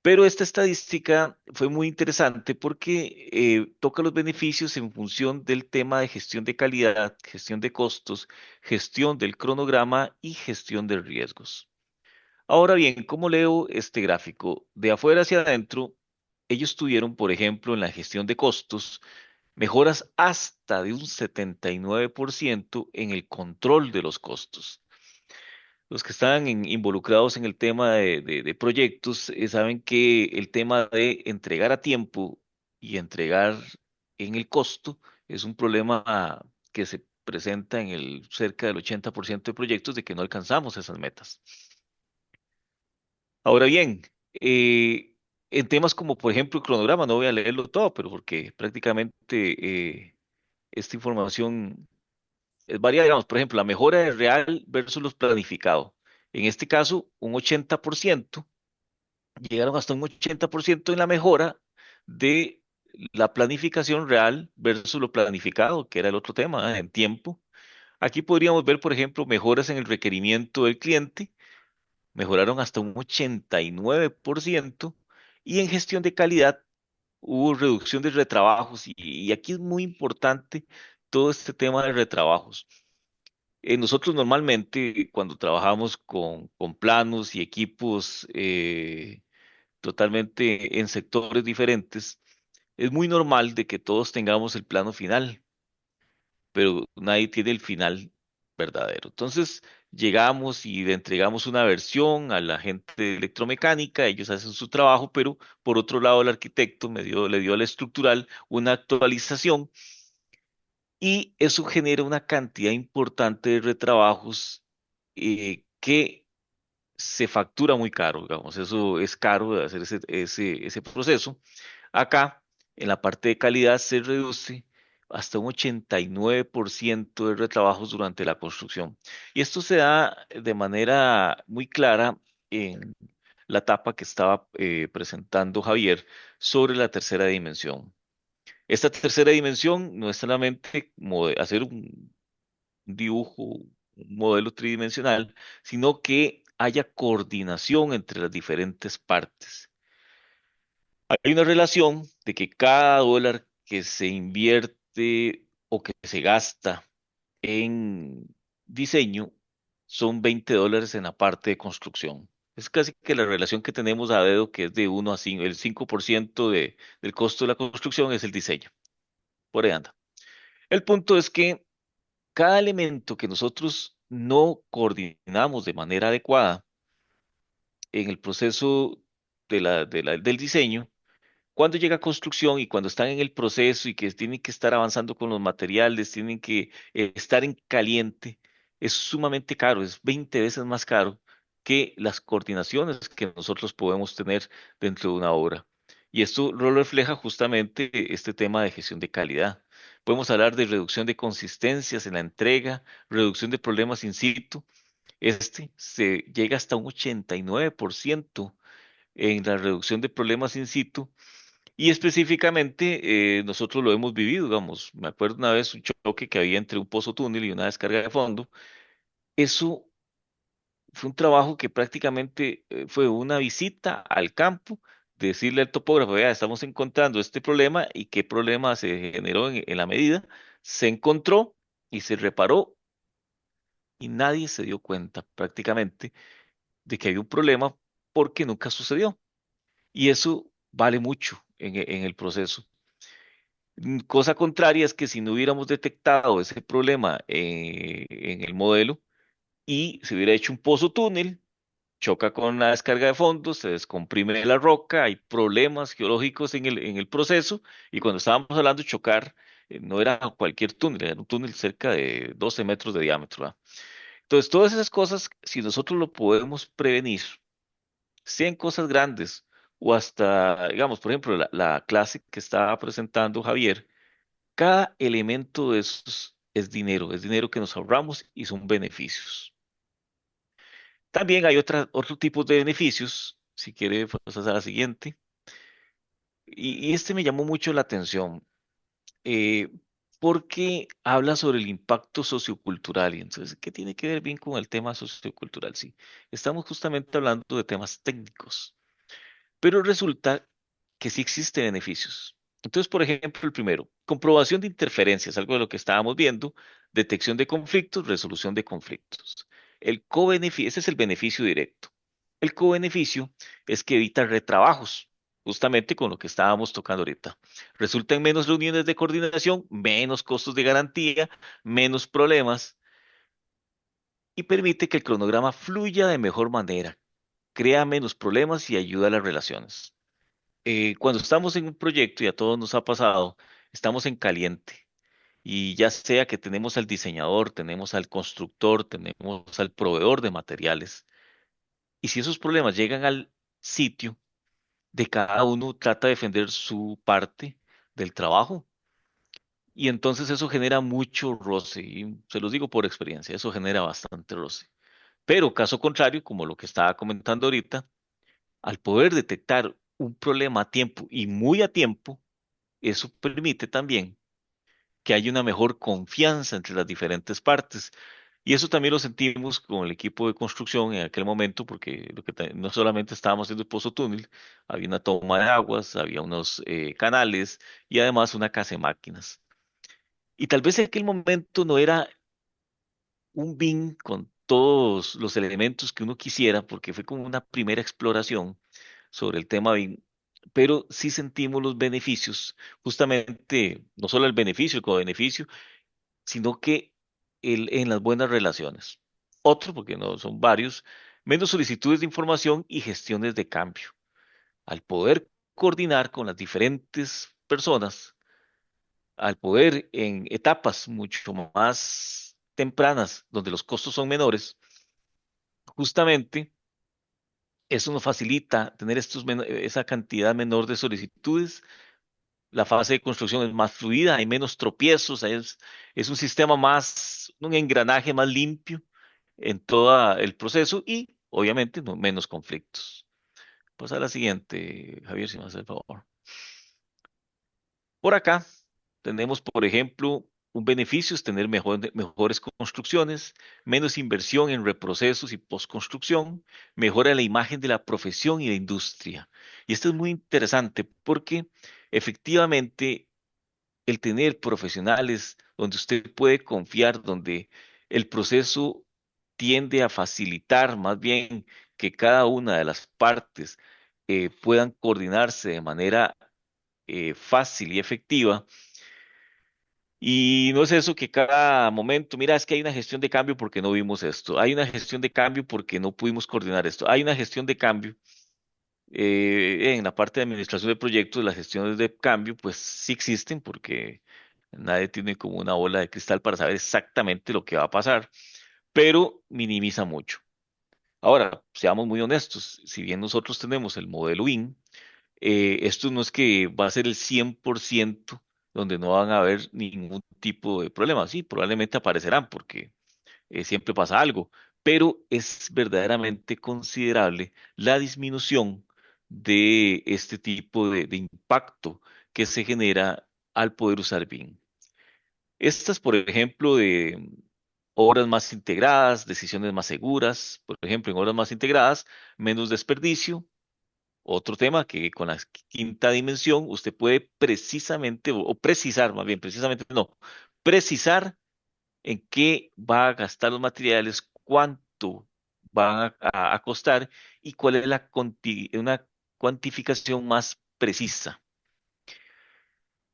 Pero esta estadística fue muy interesante porque toca los beneficios en función del tema de gestión de calidad, gestión de costos, gestión del cronograma y gestión de riesgos. Ahora bien, ¿cómo leo este gráfico? De afuera hacia adentro, ellos tuvieron, por ejemplo, en la gestión de costos, mejoras hasta de un 79% en el control de los costos. Los que están involucrados en el tema de proyectos saben que el tema de entregar a tiempo y entregar en el costo es un problema que se presenta en el cerca del 80% de proyectos de que no alcanzamos esas metas. Ahora bien, en temas como por ejemplo el cronograma, no voy a leerlo todo, pero porque prácticamente esta información es variada, digamos, por ejemplo, la mejora de real versus los planificado. En este caso, un 80%, llegaron hasta un 80% en la mejora de la planificación real versus lo planificado, que era el otro tema, en tiempo. Aquí podríamos ver, por ejemplo, mejoras en el requerimiento del cliente, mejoraron hasta un 89%, y en gestión de calidad hubo reducción de retrabajos, y aquí es muy importante todo este tema de retrabajos. Nosotros normalmente cuando trabajamos con planos y equipos totalmente en sectores diferentes, es muy normal de que todos tengamos el plano final, pero nadie tiene el final verdadero. Entonces llegamos y le entregamos una versión a la gente de electromecánica, ellos hacen su trabajo, pero por otro lado el arquitecto le dio a la estructural una actualización, y eso genera una cantidad importante de retrabajos que se factura muy caro, digamos, eso es caro de hacer ese proceso. Acá, en la parte de calidad, se reduce hasta un 89% de retrabajos durante la construcción. Y esto se da de manera muy clara en la etapa que estaba presentando Javier sobre la tercera dimensión. Esta tercera dimensión no es solamente como de hacer un dibujo, un modelo tridimensional, sino que haya coordinación entre las diferentes partes. Hay una relación de que cada dólar que se invierte o que se gasta en diseño son $20 en la parte de construcción. Es casi que la relación que tenemos a dedo, que es de 1 a 5, el 5% del costo de la construcción es el diseño. Por ahí anda. El punto es que cada elemento que nosotros no coordinamos de manera adecuada en el proceso del diseño, cuando llega a construcción y cuando están en el proceso y que tienen que estar avanzando con los materiales, tienen que estar en caliente, es sumamente caro, es 20 veces más caro que las coordinaciones que nosotros podemos tener dentro de una obra. Y esto lo refleja justamente este tema de gestión de calidad. Podemos hablar de reducción de consistencias en la entrega, reducción de problemas in situ. Este se llega hasta un 89% en la reducción de problemas in situ y específicamente, nosotros lo hemos vivido, digamos, me acuerdo una vez un choque que había entre un pozo túnel y una descarga de fondo. Eso fue un trabajo que prácticamente fue una visita al campo, decirle al topógrafo, vea, estamos encontrando este problema y qué problema se generó en la medida. Se encontró y se reparó y nadie se dio cuenta prácticamente de que había un problema porque nunca sucedió. Y eso vale mucho en el proceso. Cosa contraria es que si no hubiéramos detectado ese problema en el modelo y se hubiera hecho un pozo túnel, choca con la descarga de fondos, se descomprime la roca, hay problemas geológicos en el proceso y cuando estábamos hablando de chocar, no era cualquier túnel, era un túnel cerca de 12 metros de diámetro, ¿va? Entonces, todas esas cosas, si nosotros lo podemos prevenir, sean cosas grandes o hasta, digamos, por ejemplo, la clase que estaba presentando Javier, cada elemento de esos es dinero que nos ahorramos y son beneficios. También hay otro tipo de beneficios, si quiere pasar a la siguiente, y este me llamó mucho la atención, eh, porque habla sobre el impacto sociocultural, y entonces, ¿qué tiene que ver bien con el tema sociocultural? Sí, estamos justamente hablando de temas técnicos. Pero resulta que sí existen beneficios. Entonces, por ejemplo, el primero, comprobación de interferencias, algo de lo que estábamos viendo, detección de conflictos, resolución de conflictos. Ese es el beneficio directo. El cobeneficio es que evita retrabajos, justamente con lo que estábamos tocando ahorita. Resulta en menos reuniones de coordinación, menos costos de garantía, menos problemas y permite que el cronograma fluya de mejor manera, crea menos problemas y ayuda a las relaciones. Cuando estamos en un proyecto, y a todos nos ha pasado, estamos en caliente. Y ya sea que tenemos al diseñador, tenemos al constructor, tenemos al proveedor de materiales. Y si esos problemas llegan al sitio, de cada uno trata de defender su parte del trabajo. Y entonces eso genera mucho roce. Y se los digo por experiencia, eso genera bastante roce. Pero caso contrario, como lo que estaba comentando ahorita, al poder detectar un problema a tiempo y muy a tiempo, eso permite también que haya una mejor confianza entre las diferentes partes. Y eso también lo sentimos con el equipo de construcción en aquel momento, porque no solamente estábamos haciendo el pozo túnel, había una toma de aguas, había unos canales y además una casa de máquinas. Y tal vez en aquel momento no era un BIM con todos los elementos que uno quisiera, porque fue como una primera exploración sobre el tema BIM, pero sí sentimos los beneficios, justamente, no solo el beneficio, el co-beneficio, sino que en las buenas relaciones. Otro, porque no son varios, menos solicitudes de información y gestiones de cambio. Al poder coordinar con las diferentes personas, al poder en etapas mucho más tempranas, donde los costos son menores, justamente eso nos facilita tener esa cantidad menor de solicitudes. La fase de construcción es más fluida, hay menos tropiezos, es un sistema más, un engranaje más limpio en todo el proceso y obviamente menos conflictos. Pues a la siguiente, Javier, si me hace el favor. Por acá tenemos, por ejemplo, un beneficio es tener mejores construcciones, menos inversión en reprocesos y postconstrucción, mejora la imagen de la profesión y la industria. Y esto es muy interesante porque efectivamente el tener profesionales donde usted puede confiar, donde el proceso tiende a facilitar más bien que cada una de las partes puedan coordinarse de manera fácil y efectiva. Y no es eso que cada momento, mira, es que hay una gestión de cambio porque no vimos esto, hay una gestión de cambio porque no pudimos coordinar esto, hay una gestión de cambio en la parte de administración de proyectos, las gestiones de cambio, pues sí existen porque nadie tiene como una bola de cristal para saber exactamente lo que va a pasar, pero minimiza mucho. Ahora, seamos muy honestos, si bien nosotros tenemos el modelo IN, esto no es que va a ser el 100% donde no van a haber ningún tipo de problema. Sí, probablemente aparecerán porque siempre pasa algo, pero es verdaderamente considerable la disminución de este tipo de impacto que se genera al poder usar BIM. Estas, por ejemplo, de obras más integradas, decisiones más seguras, por ejemplo, en obras más integradas, menos desperdicio. Otro tema que con la quinta dimensión usted puede precisamente, o precisar, más bien, precisamente no, precisar en qué va a gastar los materiales, cuánto van a costar y cuál es una cuantificación más precisa.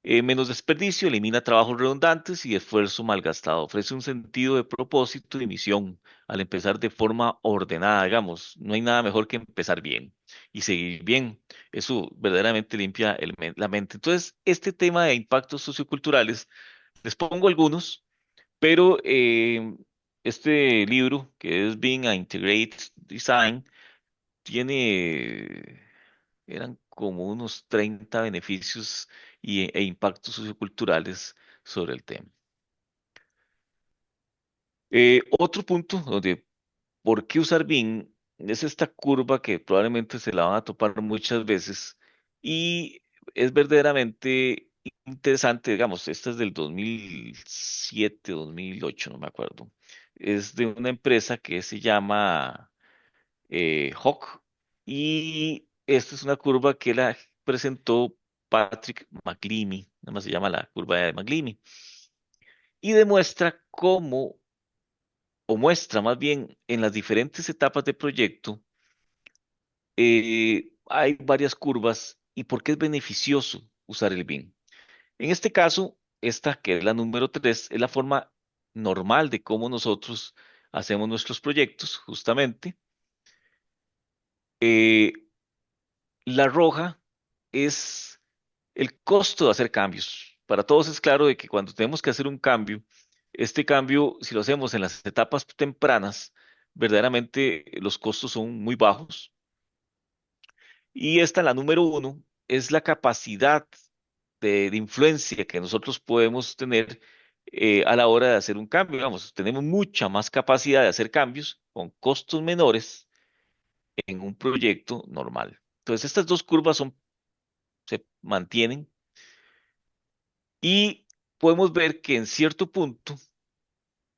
Menos desperdicio, elimina trabajos redundantes y esfuerzo malgastado. Ofrece un sentido de propósito y misión al empezar de forma ordenada, digamos. No hay nada mejor que empezar bien y seguir bien. Eso verdaderamente limpia la mente. Entonces, este tema de impactos socioculturales, les pongo algunos, pero este libro, que es Being a Integrated Design, tiene eran como unos 30 beneficios e impactos socioculturales sobre el tema. Otro punto donde, ¿por qué usar BIM? Es esta curva que probablemente se la van a topar muchas veces y es verdaderamente interesante, digamos, esta es del 2007, 2008, no me acuerdo. Es de una empresa que se llama Hawk. Y esta es una curva que la presentó Patrick McLeamy, nada más se llama la curva de McLeamy, y demuestra cómo, o muestra más bien en las diferentes etapas de proyecto, hay varias curvas y por qué es beneficioso usar el BIM. En este caso, esta que es la número 3 es la forma normal de cómo nosotros hacemos nuestros proyectos, justamente. Eh, la roja es el costo de hacer cambios. Para todos es claro de que cuando tenemos que hacer un cambio, este cambio, si lo hacemos en las etapas tempranas, verdaderamente los costos son muy bajos. Y esta, la número 1, es la capacidad de influencia que nosotros podemos tener a la hora de hacer un cambio. Digamos, tenemos mucha más capacidad de hacer cambios con costos menores en un proyecto normal. Entonces, estas dos curvas se mantienen y podemos ver que en cierto punto,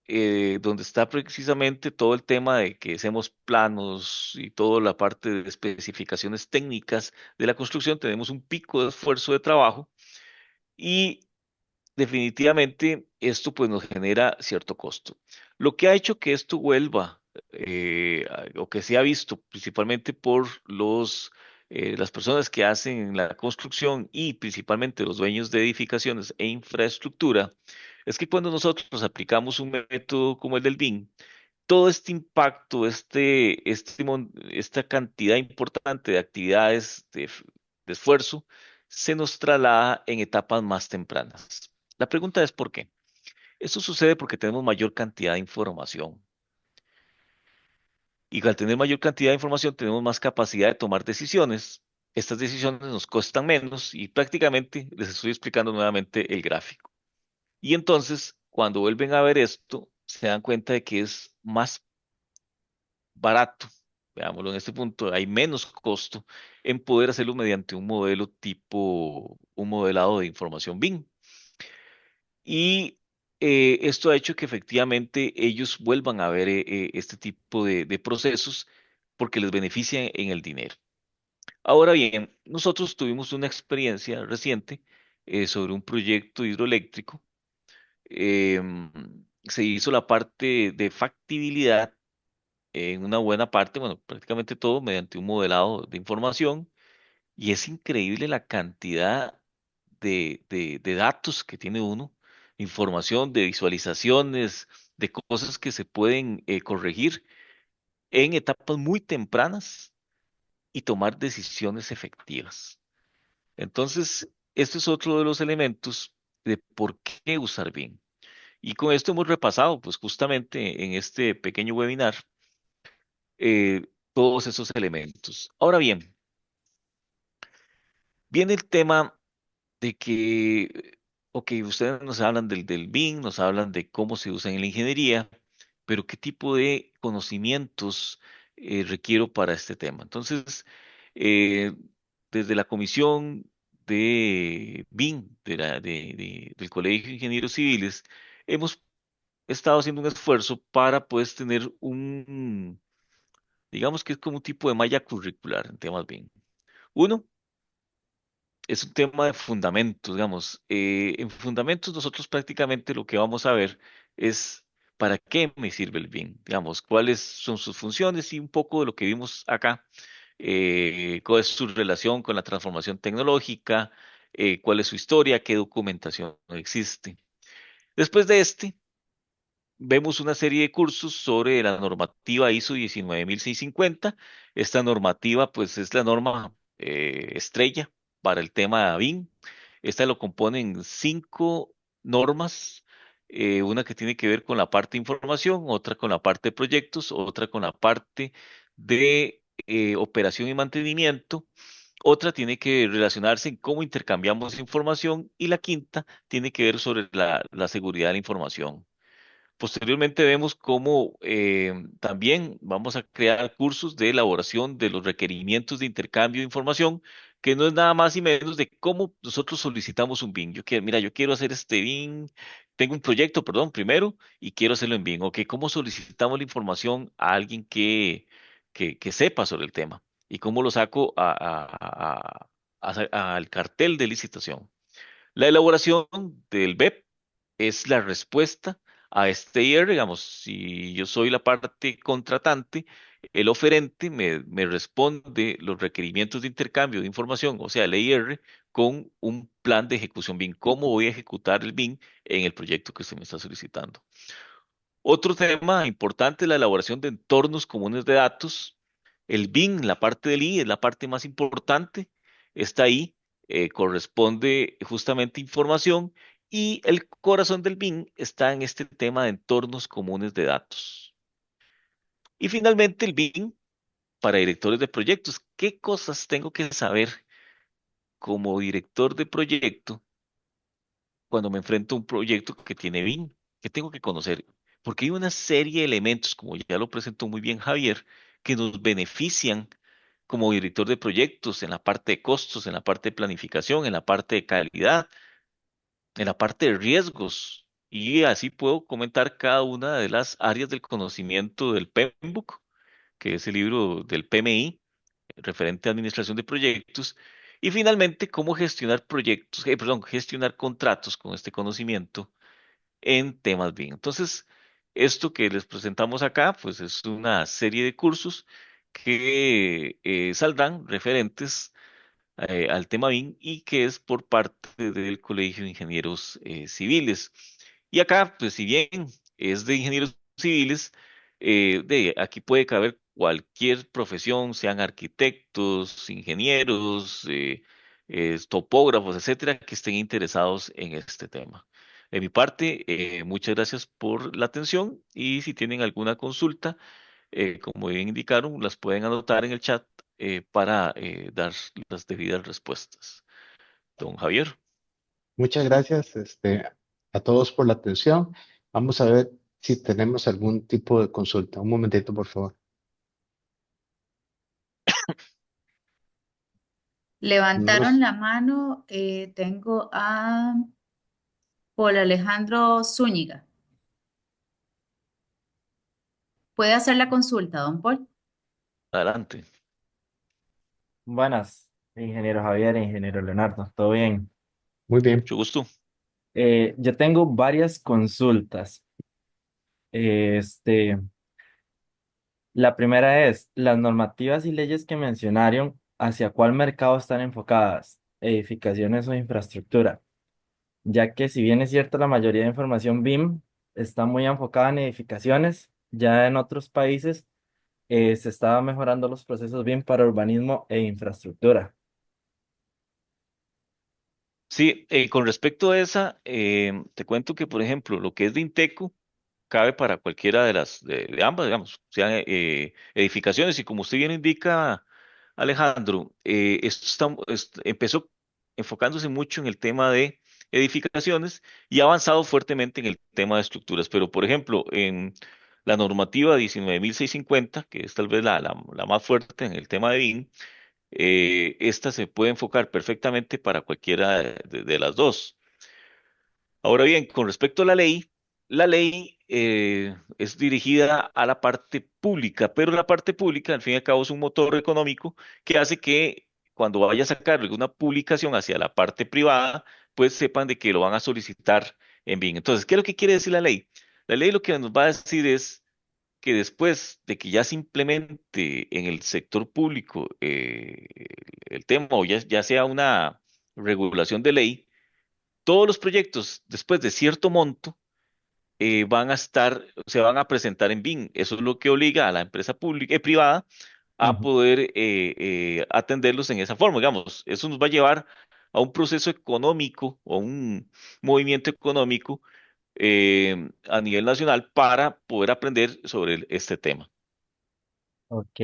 donde está precisamente todo el tema de que hacemos planos y toda la parte de especificaciones técnicas de la construcción, tenemos un pico de esfuerzo de trabajo y definitivamente esto pues nos genera cierto costo. Lo que ha hecho que esto vuelva o que se ha visto principalmente por las personas que hacen la construcción y principalmente los dueños de edificaciones e infraestructura, es que cuando nosotros aplicamos un método como el del BIM, todo este impacto, esta cantidad importante de actividades de esfuerzo, se nos traslada en etapas más tempranas. La pregunta es ¿por qué? Esto sucede porque tenemos mayor cantidad de información. Y al tener mayor cantidad de información, tenemos más capacidad de tomar decisiones. Estas decisiones nos cuestan menos y prácticamente les estoy explicando nuevamente el gráfico. Y entonces, cuando vuelven a ver esto, se dan cuenta de que es más barato veámoslo en este punto, hay menos costo en poder hacerlo mediante un modelo tipo, un modelado de información BIM. Y esto ha hecho que efectivamente ellos vuelvan a ver este tipo de procesos porque les beneficia en el dinero. Ahora bien, nosotros tuvimos una experiencia reciente sobre un proyecto hidroeléctrico. Em, Se hizo la parte de factibilidad en una buena parte, bueno, prácticamente todo mediante un modelado de información y es increíble la cantidad de datos que tiene uno, información, de visualizaciones, de cosas que se pueden corregir en etapas muy tempranas y tomar decisiones efectivas. Entonces, este es otro de los elementos de por qué usar BIM. Y con esto hemos repasado, pues justamente en este pequeño webinar, todos esos elementos. Ahora bien, viene el tema de que, ok, ustedes nos hablan del BIM, nos hablan de cómo se usa en la ingeniería, pero qué tipo de conocimientos requiero para este tema. Entonces, eh, desde la comisión de BIM, del Colegio de Ingenieros Civiles, hemos estado haciendo un esfuerzo para pues tener digamos que es como un tipo de malla curricular en temas BIM. Uno, es un tema de fundamentos, digamos. En fundamentos nosotros prácticamente lo que vamos a ver es para qué me sirve el BIM, digamos, cuáles son sus funciones y un poco de lo que vimos acá, cuál es su relación con la transformación tecnológica, cuál es su historia, qué documentación existe. Después de este, vemos una serie de cursos sobre la normativa ISO 19650. Esta normativa, pues, es la norma estrella para el tema BIM. Esta lo componen 5 normas, una que tiene que ver con la parte de información, otra con la parte de proyectos, otra con la parte de operación y mantenimiento, otra tiene que relacionarse en cómo intercambiamos información y la quinta tiene que ver sobre la seguridad de la información. Posteriormente vemos cómo también vamos a crear cursos de elaboración de los requerimientos de intercambio de información, que no es nada más y menos de cómo nosotros solicitamos un BIM. Mira, yo quiero hacer este BIM, tengo un proyecto, perdón, primero, y quiero hacerlo en BIM. Ok, ¿cómo solicitamos la información a alguien que sepa sobre el tema? ¿Y cómo lo saco al cartel de licitación? La elaboración del BEP es la respuesta a este IR, digamos, si yo soy la parte contratante, el oferente me responde los requerimientos de intercambio de información, o sea, el IR, con un plan de ejecución BIM, cómo voy a ejecutar el BIM en el proyecto que usted me está solicitando. Otro tema importante es la elaboración de entornos comunes de datos. El BIM, la parte del I, es la parte más importante. Está ahí, corresponde justamente información y el corazón del BIM está en este tema de entornos comunes de datos. Y finalmente el BIM para directores de proyectos. ¿Qué cosas tengo que saber como director de proyecto cuando me enfrento a un proyecto que tiene BIM? ¿Qué tengo que conocer? Porque hay una serie de elementos, como ya lo presentó muy bien Javier, que nos benefician como director de proyectos en la parte de costos, en la parte de planificación, en la parte de calidad, en la parte de riesgos. Y así puedo comentar cada una de las áreas del conocimiento del PMBOK, que es el libro del PMI, referente a administración de proyectos. Y finalmente, cómo gestionar proyectos, perdón, gestionar contratos con este conocimiento en temas BIM. Entonces, esto que les presentamos acá, pues es una serie de cursos que saldrán referentes al tema BIM y que es por parte del Colegio de Ingenieros Civiles. Y acá, pues si bien es de ingenieros civiles, aquí puede caber cualquier profesión, sean arquitectos, ingenieros, topógrafos, etcétera, que estén interesados en este tema. De mi parte, muchas gracias por la atención y si tienen alguna consulta, como bien indicaron, las pueden anotar en el chat para dar las debidas respuestas. Don Javier. Muchas gracias, a todos por la atención. Vamos a ver si tenemos algún tipo de consulta. Un momentito, por favor. No Levantaron los, la mano, tengo a Paul Alejandro Zúñiga. ¿Puede hacer la consulta, don Paul? Adelante. Buenas, ingeniero Javier, ingeniero Leonardo, ¿todo bien? muy bien. Mucho gusto. Yo tengo varias consultas. Este, la primera es, las normativas y leyes que mencionaron, ¿hacia cuál mercado están enfocadas? ¿Edificaciones o infraestructura? Ya que si bien es cierto, la mayoría de información BIM está muy enfocada en edificaciones, ya en otros países se estaba mejorando los procesos BIM para urbanismo e infraestructura. Sí, con respecto a esa, te cuento que, por ejemplo, lo que es de Inteco cabe para cualquiera de ambas, digamos, sean edificaciones, y como usted bien indica, Alejandro, esto empezó enfocándose mucho en el tema de edificaciones y ha avanzado fuertemente en el tema de estructuras. Pero, por ejemplo, en la normativa 19.650, que es tal vez la más fuerte en el tema de BIM, esta se puede enfocar perfectamente para cualquiera de las dos. Ahora bien, con respecto a la ley es dirigida a la parte pública, pero la parte pública, al fin y al cabo, es un motor económico que hace que cuando vaya a sacar alguna publicación hacia la parte privada, pues sepan de que lo van a solicitar en bien. Entonces, ¿qué es lo que quiere decir la ley? La ley lo que nos va a decir es que después de que ya se implemente en el sector público el tema, o ya sea una regulación de ley, todos los proyectos después de cierto monto se van a presentar en BIM. Eso es lo que obliga a la empresa pública y privada a Ujú. poder atenderlos en esa forma. Digamos, eso nos va a llevar a un proceso económico o un movimiento económico a nivel nacional para poder aprender sobre este tema. Ok.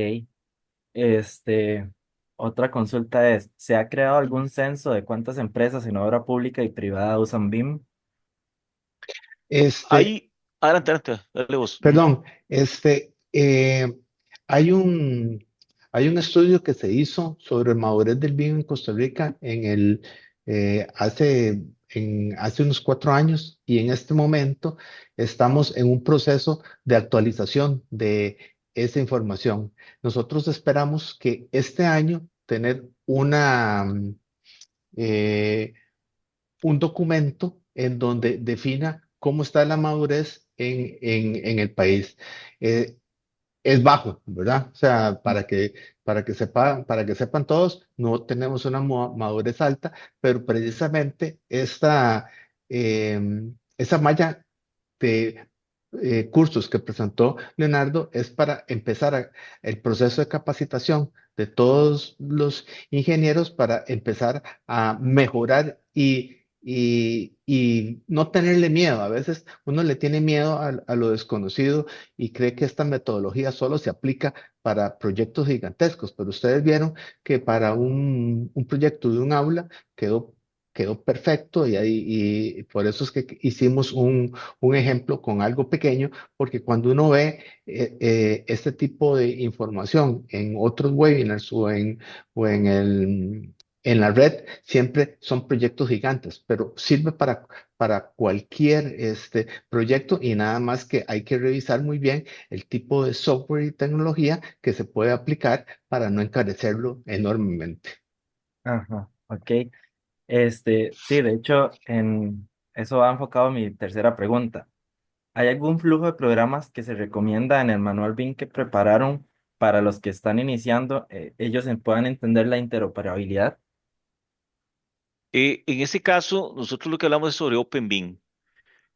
Este, otra consulta es, ¿se ha creado algún censo de cuántas empresas en obra pública y privada usan BIM? Este, Ahí, adelante, adelante, dale vos. Ujú. Perdón, hay un, hay un estudio que se hizo sobre madurez del vino en Costa Rica hace unos 4 años, y en este momento estamos en un proceso de actualización de esa información. Nosotros esperamos que este año tener eh, un documento en donde defina cómo está la madurez en el país. Eh, es bajo, ¿verdad? O sea, para que sepan todos, no tenemos una madurez alta, pero precisamente esa malla de cursos que presentó Leonardo es para empezar el proceso de capacitación de todos los ingenieros para empezar a mejorar y no tenerle miedo. A veces uno le tiene miedo a lo desconocido y cree que esta metodología solo se aplica para proyectos gigantescos, pero ustedes vieron que para un proyecto de un aula quedó, quedó perfecto, y por eso es que hicimos un ejemplo con algo pequeño, porque cuando uno ve este tipo de información en otros webinars o en la red, siempre son proyectos gigantes, pero sirve para cualquier proyecto, y nada más que hay que revisar muy bien el tipo de software y tecnología que se puede aplicar para no encarecerlo enormemente. Ajá, ok. Sí, de hecho, en eso va enfocado mi tercera pregunta. ¿Hay algún flujo de programas que se recomienda en el manual BIM que prepararon para los que están iniciando, ellos puedan entender la interoperabilidad? En ese caso, nosotros lo que hablamos es sobre OpenBIM.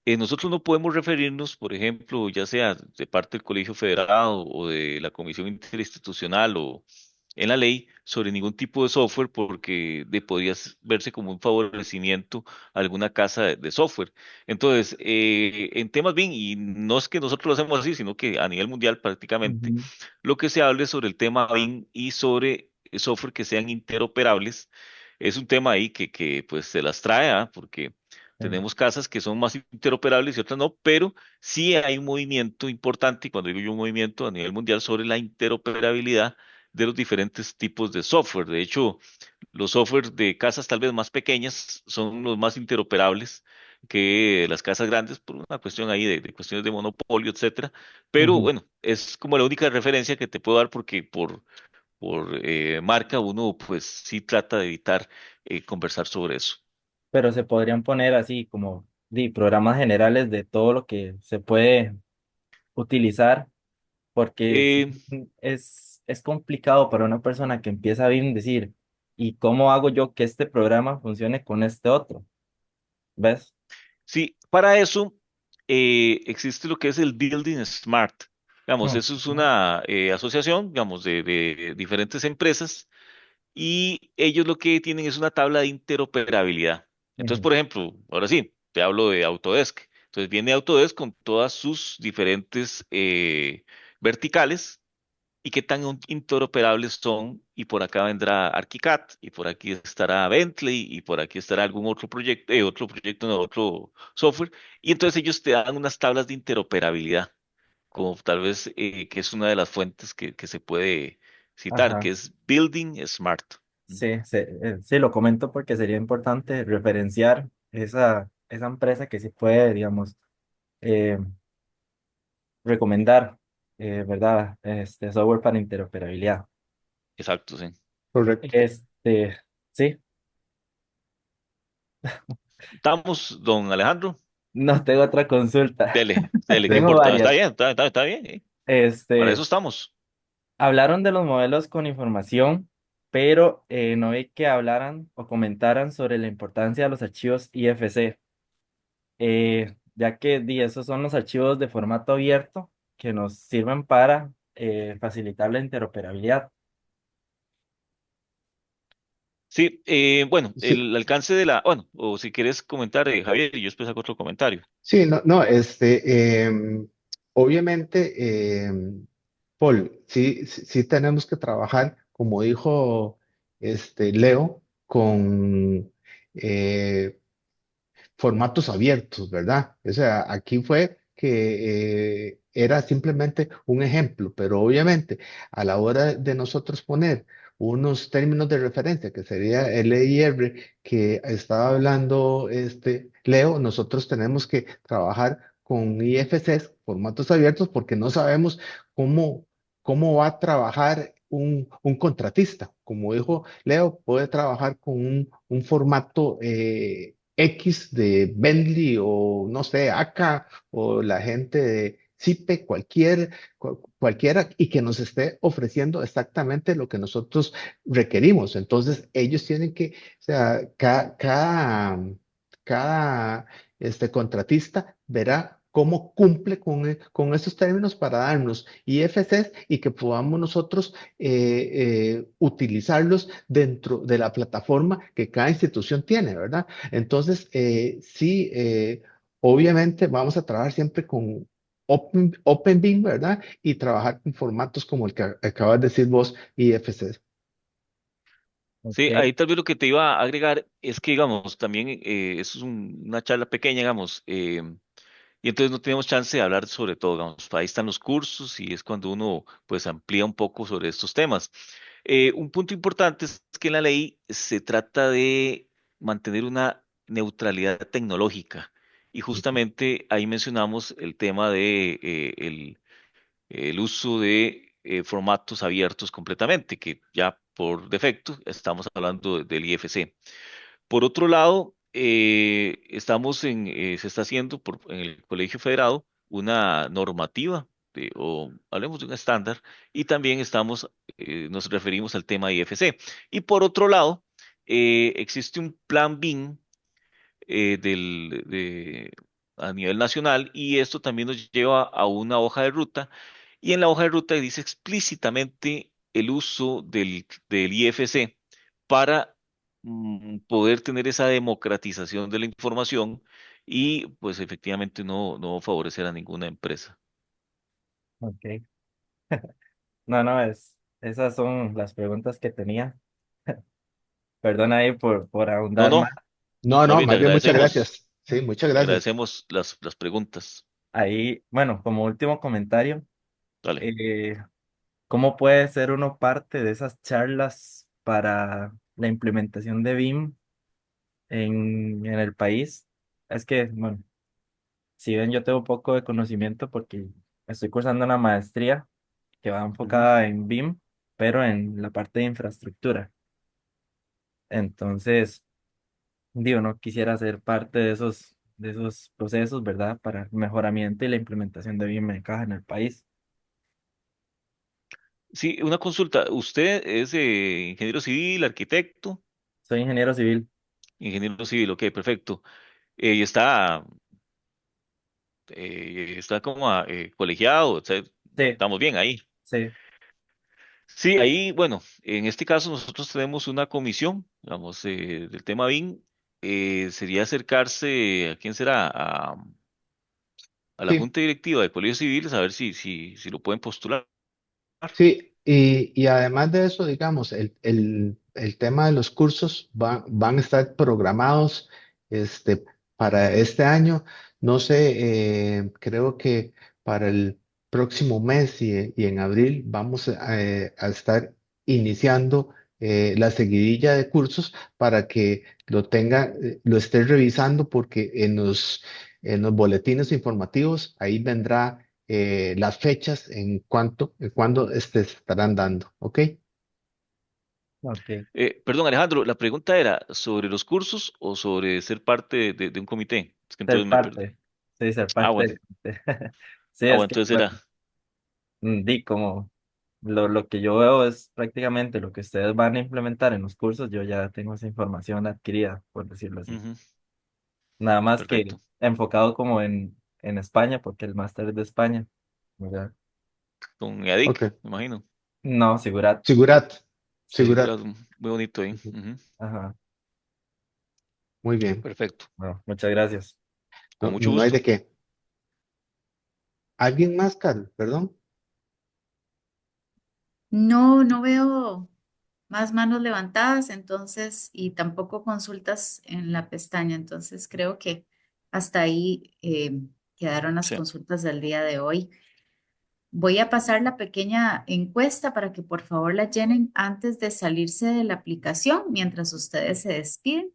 Nosotros no podemos referirnos, por ejemplo, ya sea de parte del Colegio Federado o de la Comisión Interinstitucional o en la ley, sobre ningún tipo de software porque podría verse como un favorecimiento a alguna casa de software. Entonces, en temas BIM, y no es que nosotros lo hacemos así, sino que a nivel mundial prácticamente, Ujú. lo que se hable sobre el tema BIM y sobre software que sean interoperables es un tema ahí que pues se las trae, ¿ah? Porque Sí. tenemos casas que son más interoperables y otras no, pero sí hay un movimiento importante, y cuando digo yo un movimiento a nivel mundial sobre la interoperabilidad de los diferentes tipos de software. De hecho, los software de casas tal vez más pequeñas son los más interoperables que las casas grandes por una cuestión ahí de cuestiones de monopolio, etcétera. Pero Ujú. bueno, es como la única referencia que te puedo dar porque por marca uno pues sí trata de evitar conversar sobre eso. Pero se podrían poner así como programas generales de todo lo que se puede utilizar, porque Eh, es complicado para una persona que empieza a bien decir, ¿y cómo hago yo que este programa funcione con este otro? ¿Ves? Sí, para eso existe lo que es el Building Smart. Digamos, eso es Ujú, una asociación, digamos, de diferentes empresas y ellos lo que tienen es una tabla de interoperabilidad. Entonces, ujú. por ejemplo, ahora sí, te hablo de Autodesk. Entonces viene Autodesk con todas sus diferentes verticales y qué tan interoperables son. Y por acá vendrá ArchiCAD, y por aquí estará Bentley, y por aquí estará algún otro proyecto, no, otro software. Y entonces ellos te dan unas tablas de interoperabilidad, como tal vez que es una de las fuentes que se puede citar, que Ajá. es Building Smart. Sí, sí, lo comento porque sería importante referenciar esa empresa que sí puede, digamos, eh, recomendar, ¿verdad? Este software para interoperabilidad. Exacto, sí. Correcto. Este, sí, Estamos, don Alejandro. no tengo otra consulta. Dele, ¿qué Tengo importa? Está varias. bien, está bien. Para eso Este, estamos. hablaron de los modelos con información, pero no vi que hablaran o comentaran sobre la importancia de los archivos IFC, ya que esos son los archivos de formato abierto que nos sirven para facilitar la interoperabilidad. Sí, bueno, Sí, el alcance bueno, o si quieres comentar, Javier, y yo después hago otro comentario. sí, no, no, obviamente, Paul, sí, sí, sí tenemos que trabajar, como dijo Leo, con eh, formatos abiertos, ¿verdad? O sea, aquí fue que era simplemente un ejemplo, pero obviamente a la hora de nosotros poner unos términos de referencia, que sería LIR, que estaba hablando Leo, nosotros tenemos que trabajar con IFCs, formatos abiertos, porque no sabemos cómo, cómo va a trabajar un contratista. Como dijo Leo, puede trabajar con un formato X de Bentley o no sé, ACA o la gente de CIPE, cualquiera, y que nos esté ofreciendo exactamente lo que nosotros requerimos. Entonces, ellos tienen que, o sea, cada contratista verá cómo cumple con esos términos para darnos IFCs y que podamos nosotros utilizarlos dentro de la plataforma que cada institución tiene, ¿verdad? Entonces, sí, obviamente vamos a trabajar siempre con OpenBeam, ¿verdad? Y trabajar con formatos como el que acabas de decir vos, IFC. Sí, Ok. ahí tal vez lo que te iba a agregar es que, digamos, también eso es una charla pequeña, digamos, y entonces no tenemos chance de hablar sobre todo, digamos, ahí están los cursos y es cuando uno pues amplía un poco sobre estos temas. Un punto importante es que en la ley se trata de mantener una neutralidad tecnológica y justamente ahí mencionamos el tema de el uso de formatos abiertos completamente, que ya por defecto estamos hablando del IFC. Por otro lado, se está haciendo en el Colegio Federado una normativa, o hablemos de un estándar, y también nos referimos al tema IFC. Y por otro lado, existe un plan BIM a nivel nacional, y esto también nos lleva a una hoja de ruta, y en la hoja de ruta dice explícitamente el uso del IFC para poder tener esa democratización de la información y pues efectivamente no favorecer a ninguna empresa. Ok. No, no, esas son las preguntas que tenía. Perdona ahí por No, ahondar más. no, No, más no, bien más bien muchas gracias. Sí, muchas le gracias. agradecemos las preguntas. Ahí, bueno, como último comentario, Dale. eh, ¿Cómo puede ser uno parte de esas charlas para la implementación de BIM en el país? Es que, bueno, si ven, yo tengo un poco de conocimiento porque estoy cursando una maestría que va Ujú. enfocada en BIM, pero en la parte de infraestructura. Entonces, digo, no quisiera ser parte de esos procesos, ¿verdad? Para el mejoramiento y la implementación de BIM en caja en el país. Sí, una consulta. ¿Usted es ingeniero civil, arquitecto? Soy ingeniero civil. Ingeniero civil, ok, perfecto. Y está, está como colegiado, o sea, Sí, estamos bien ahí. sí, Sí, ahí, bueno, en este caso nosotros tenemos una comisión, digamos, del tema BIM. Sería acercarse, ¿a quién será? A la Sí, Junta Directiva de Colegios Civiles a ver si lo pueden postular. sí, y además de eso, digamos, el tema de los cursos van a estar programados este, para este año. No sé, creo que para el próximo mes y en abril vamos a estar iniciando la seguidilla de cursos para que lo tenga, lo esté revisando porque en los boletines informativos ahí vendrá las fechas en cuándo estarán dando, ¿ok? ok. Perdón, Alejandro, la pregunta era sobre los cursos o sobre ser parte de un comité. Es que Ser entonces me perdí. parte, sí, ser Ah, parte. bueno, Sí, ah, es bueno, que, entonces bueno, era di como lo que yo veo es prácticamente lo que ustedes van a implementar en los cursos, yo ya tengo esa información adquirida, por decirlo así. ujú, Nada más que perfecto. enfocado como en España, porque el máster es de España, ¿verdad? Con EADIC, Ok. me imagino. No, Sigurat, Sigurat, Sí, Sigurat. claro, muy bonito ahí. Ujú. Ujú, ajá, Muy bien. perfecto, bueno, muchas gracias. con No, mucho no hay gusto. de qué. ¿Alguien más, Carlos? Perdón. No, no veo más manos levantadas, entonces, y tampoco consultas en la pestaña. Entonces, creo que hasta ahí quedaron las Sí, consultas del día de hoy. Voy a pasar la pequeña encuesta para que por favor la llenen antes de salirse de la aplicación mientras ustedes se despiden.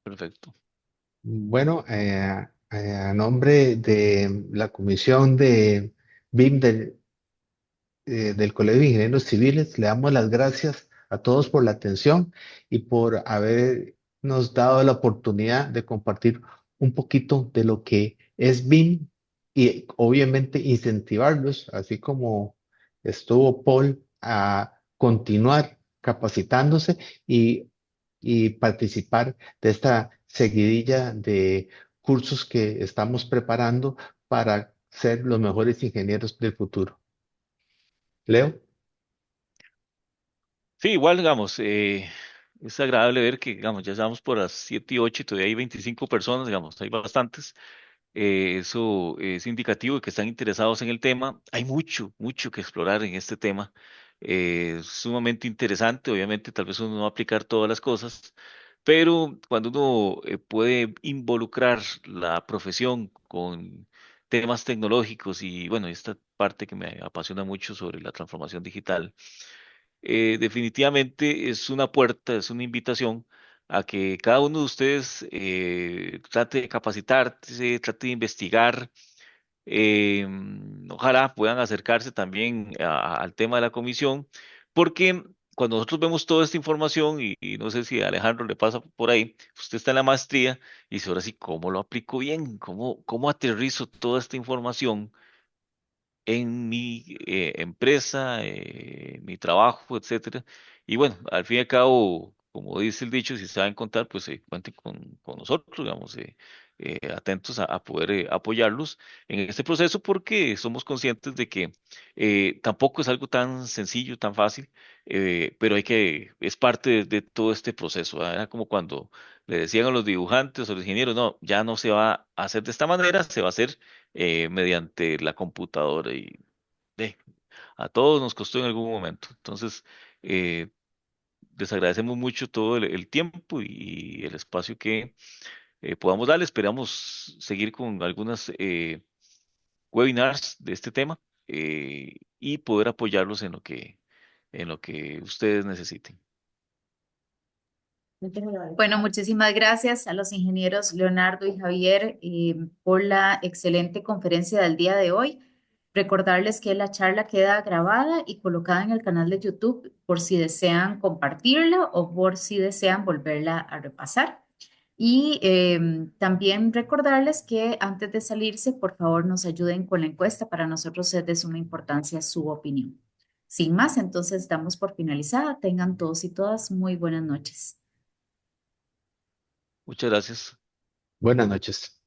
perfecto. Bueno, a nombre de la Comisión de BIM del Colegio de Ingenieros Civiles. Le damos las gracias a todos por la atención y por habernos dado la oportunidad de compartir un poquito de lo que es BIM y obviamente incentivarlos, así como estuvo Paul, a continuar capacitándose y, y participar de esta seguidilla de cursos que estamos preparando para ser los mejores ingenieros del futuro. Leo. Sí, igual, digamos, es agradable ver que, digamos, ya estamos por las 7 y 8 y todavía hay 25 personas, digamos, hay bastantes. Eso es indicativo de que están interesados en el tema. Hay mucho, mucho que explorar en este tema. Sumamente interesante. Obviamente, tal vez uno no va a aplicar todas las cosas, pero cuando uno puede involucrar la profesión con temas tecnológicos y, bueno, esta parte que me apasiona mucho sobre la transformación digital, definitivamente es una puerta, es una invitación a que cada uno de ustedes trate de capacitarse, trate de investigar. Ojalá puedan acercarse también al tema de la comisión, porque cuando nosotros vemos toda esta información, y no sé si a Alejandro le pasa por ahí, usted está en la maestría y dice, ahora sí, ¿cómo lo aplico bien? ¿Cómo aterrizo toda esta información en mi empresa, mi trabajo, etcétera? Y bueno, al fin y al cabo, como dice el dicho, si saben contar, pues cuenten con nosotros, digamos, atentos a poder apoyarlos en este proceso, porque somos conscientes de que tampoco es algo tan sencillo, tan fácil, pero es parte de todo este proceso, ¿verdad? Era como cuando le decían a los dibujantes o a los ingenieros, no, ya no se va a hacer de esta manera, se va a hacer mediante la computadora y eh, a todos nos costó en algún momento. Entonces, eh, les agradecemos mucho todo el tiempo y el espacio que podamos darle. Esperamos seguir con algunas webinars de este tema y poder apoyarlos en lo que ustedes necesiten. Bueno, muchísimas gracias a los ingenieros Leonardo y Javier por la excelente conferencia del día de hoy. Recordarles que la charla queda grabada y colocada en el canal de YouTube por si desean compartirla o por si desean volverla a repasar. Y también recordarles que antes de salirse, por favor, nos ayuden con la encuesta. Para nosotros es de suma importancia su opinión. Sin más, entonces damos por finalizada. Tengan todos y todas muy buenas noches. Muchas gracias. Buenas noches.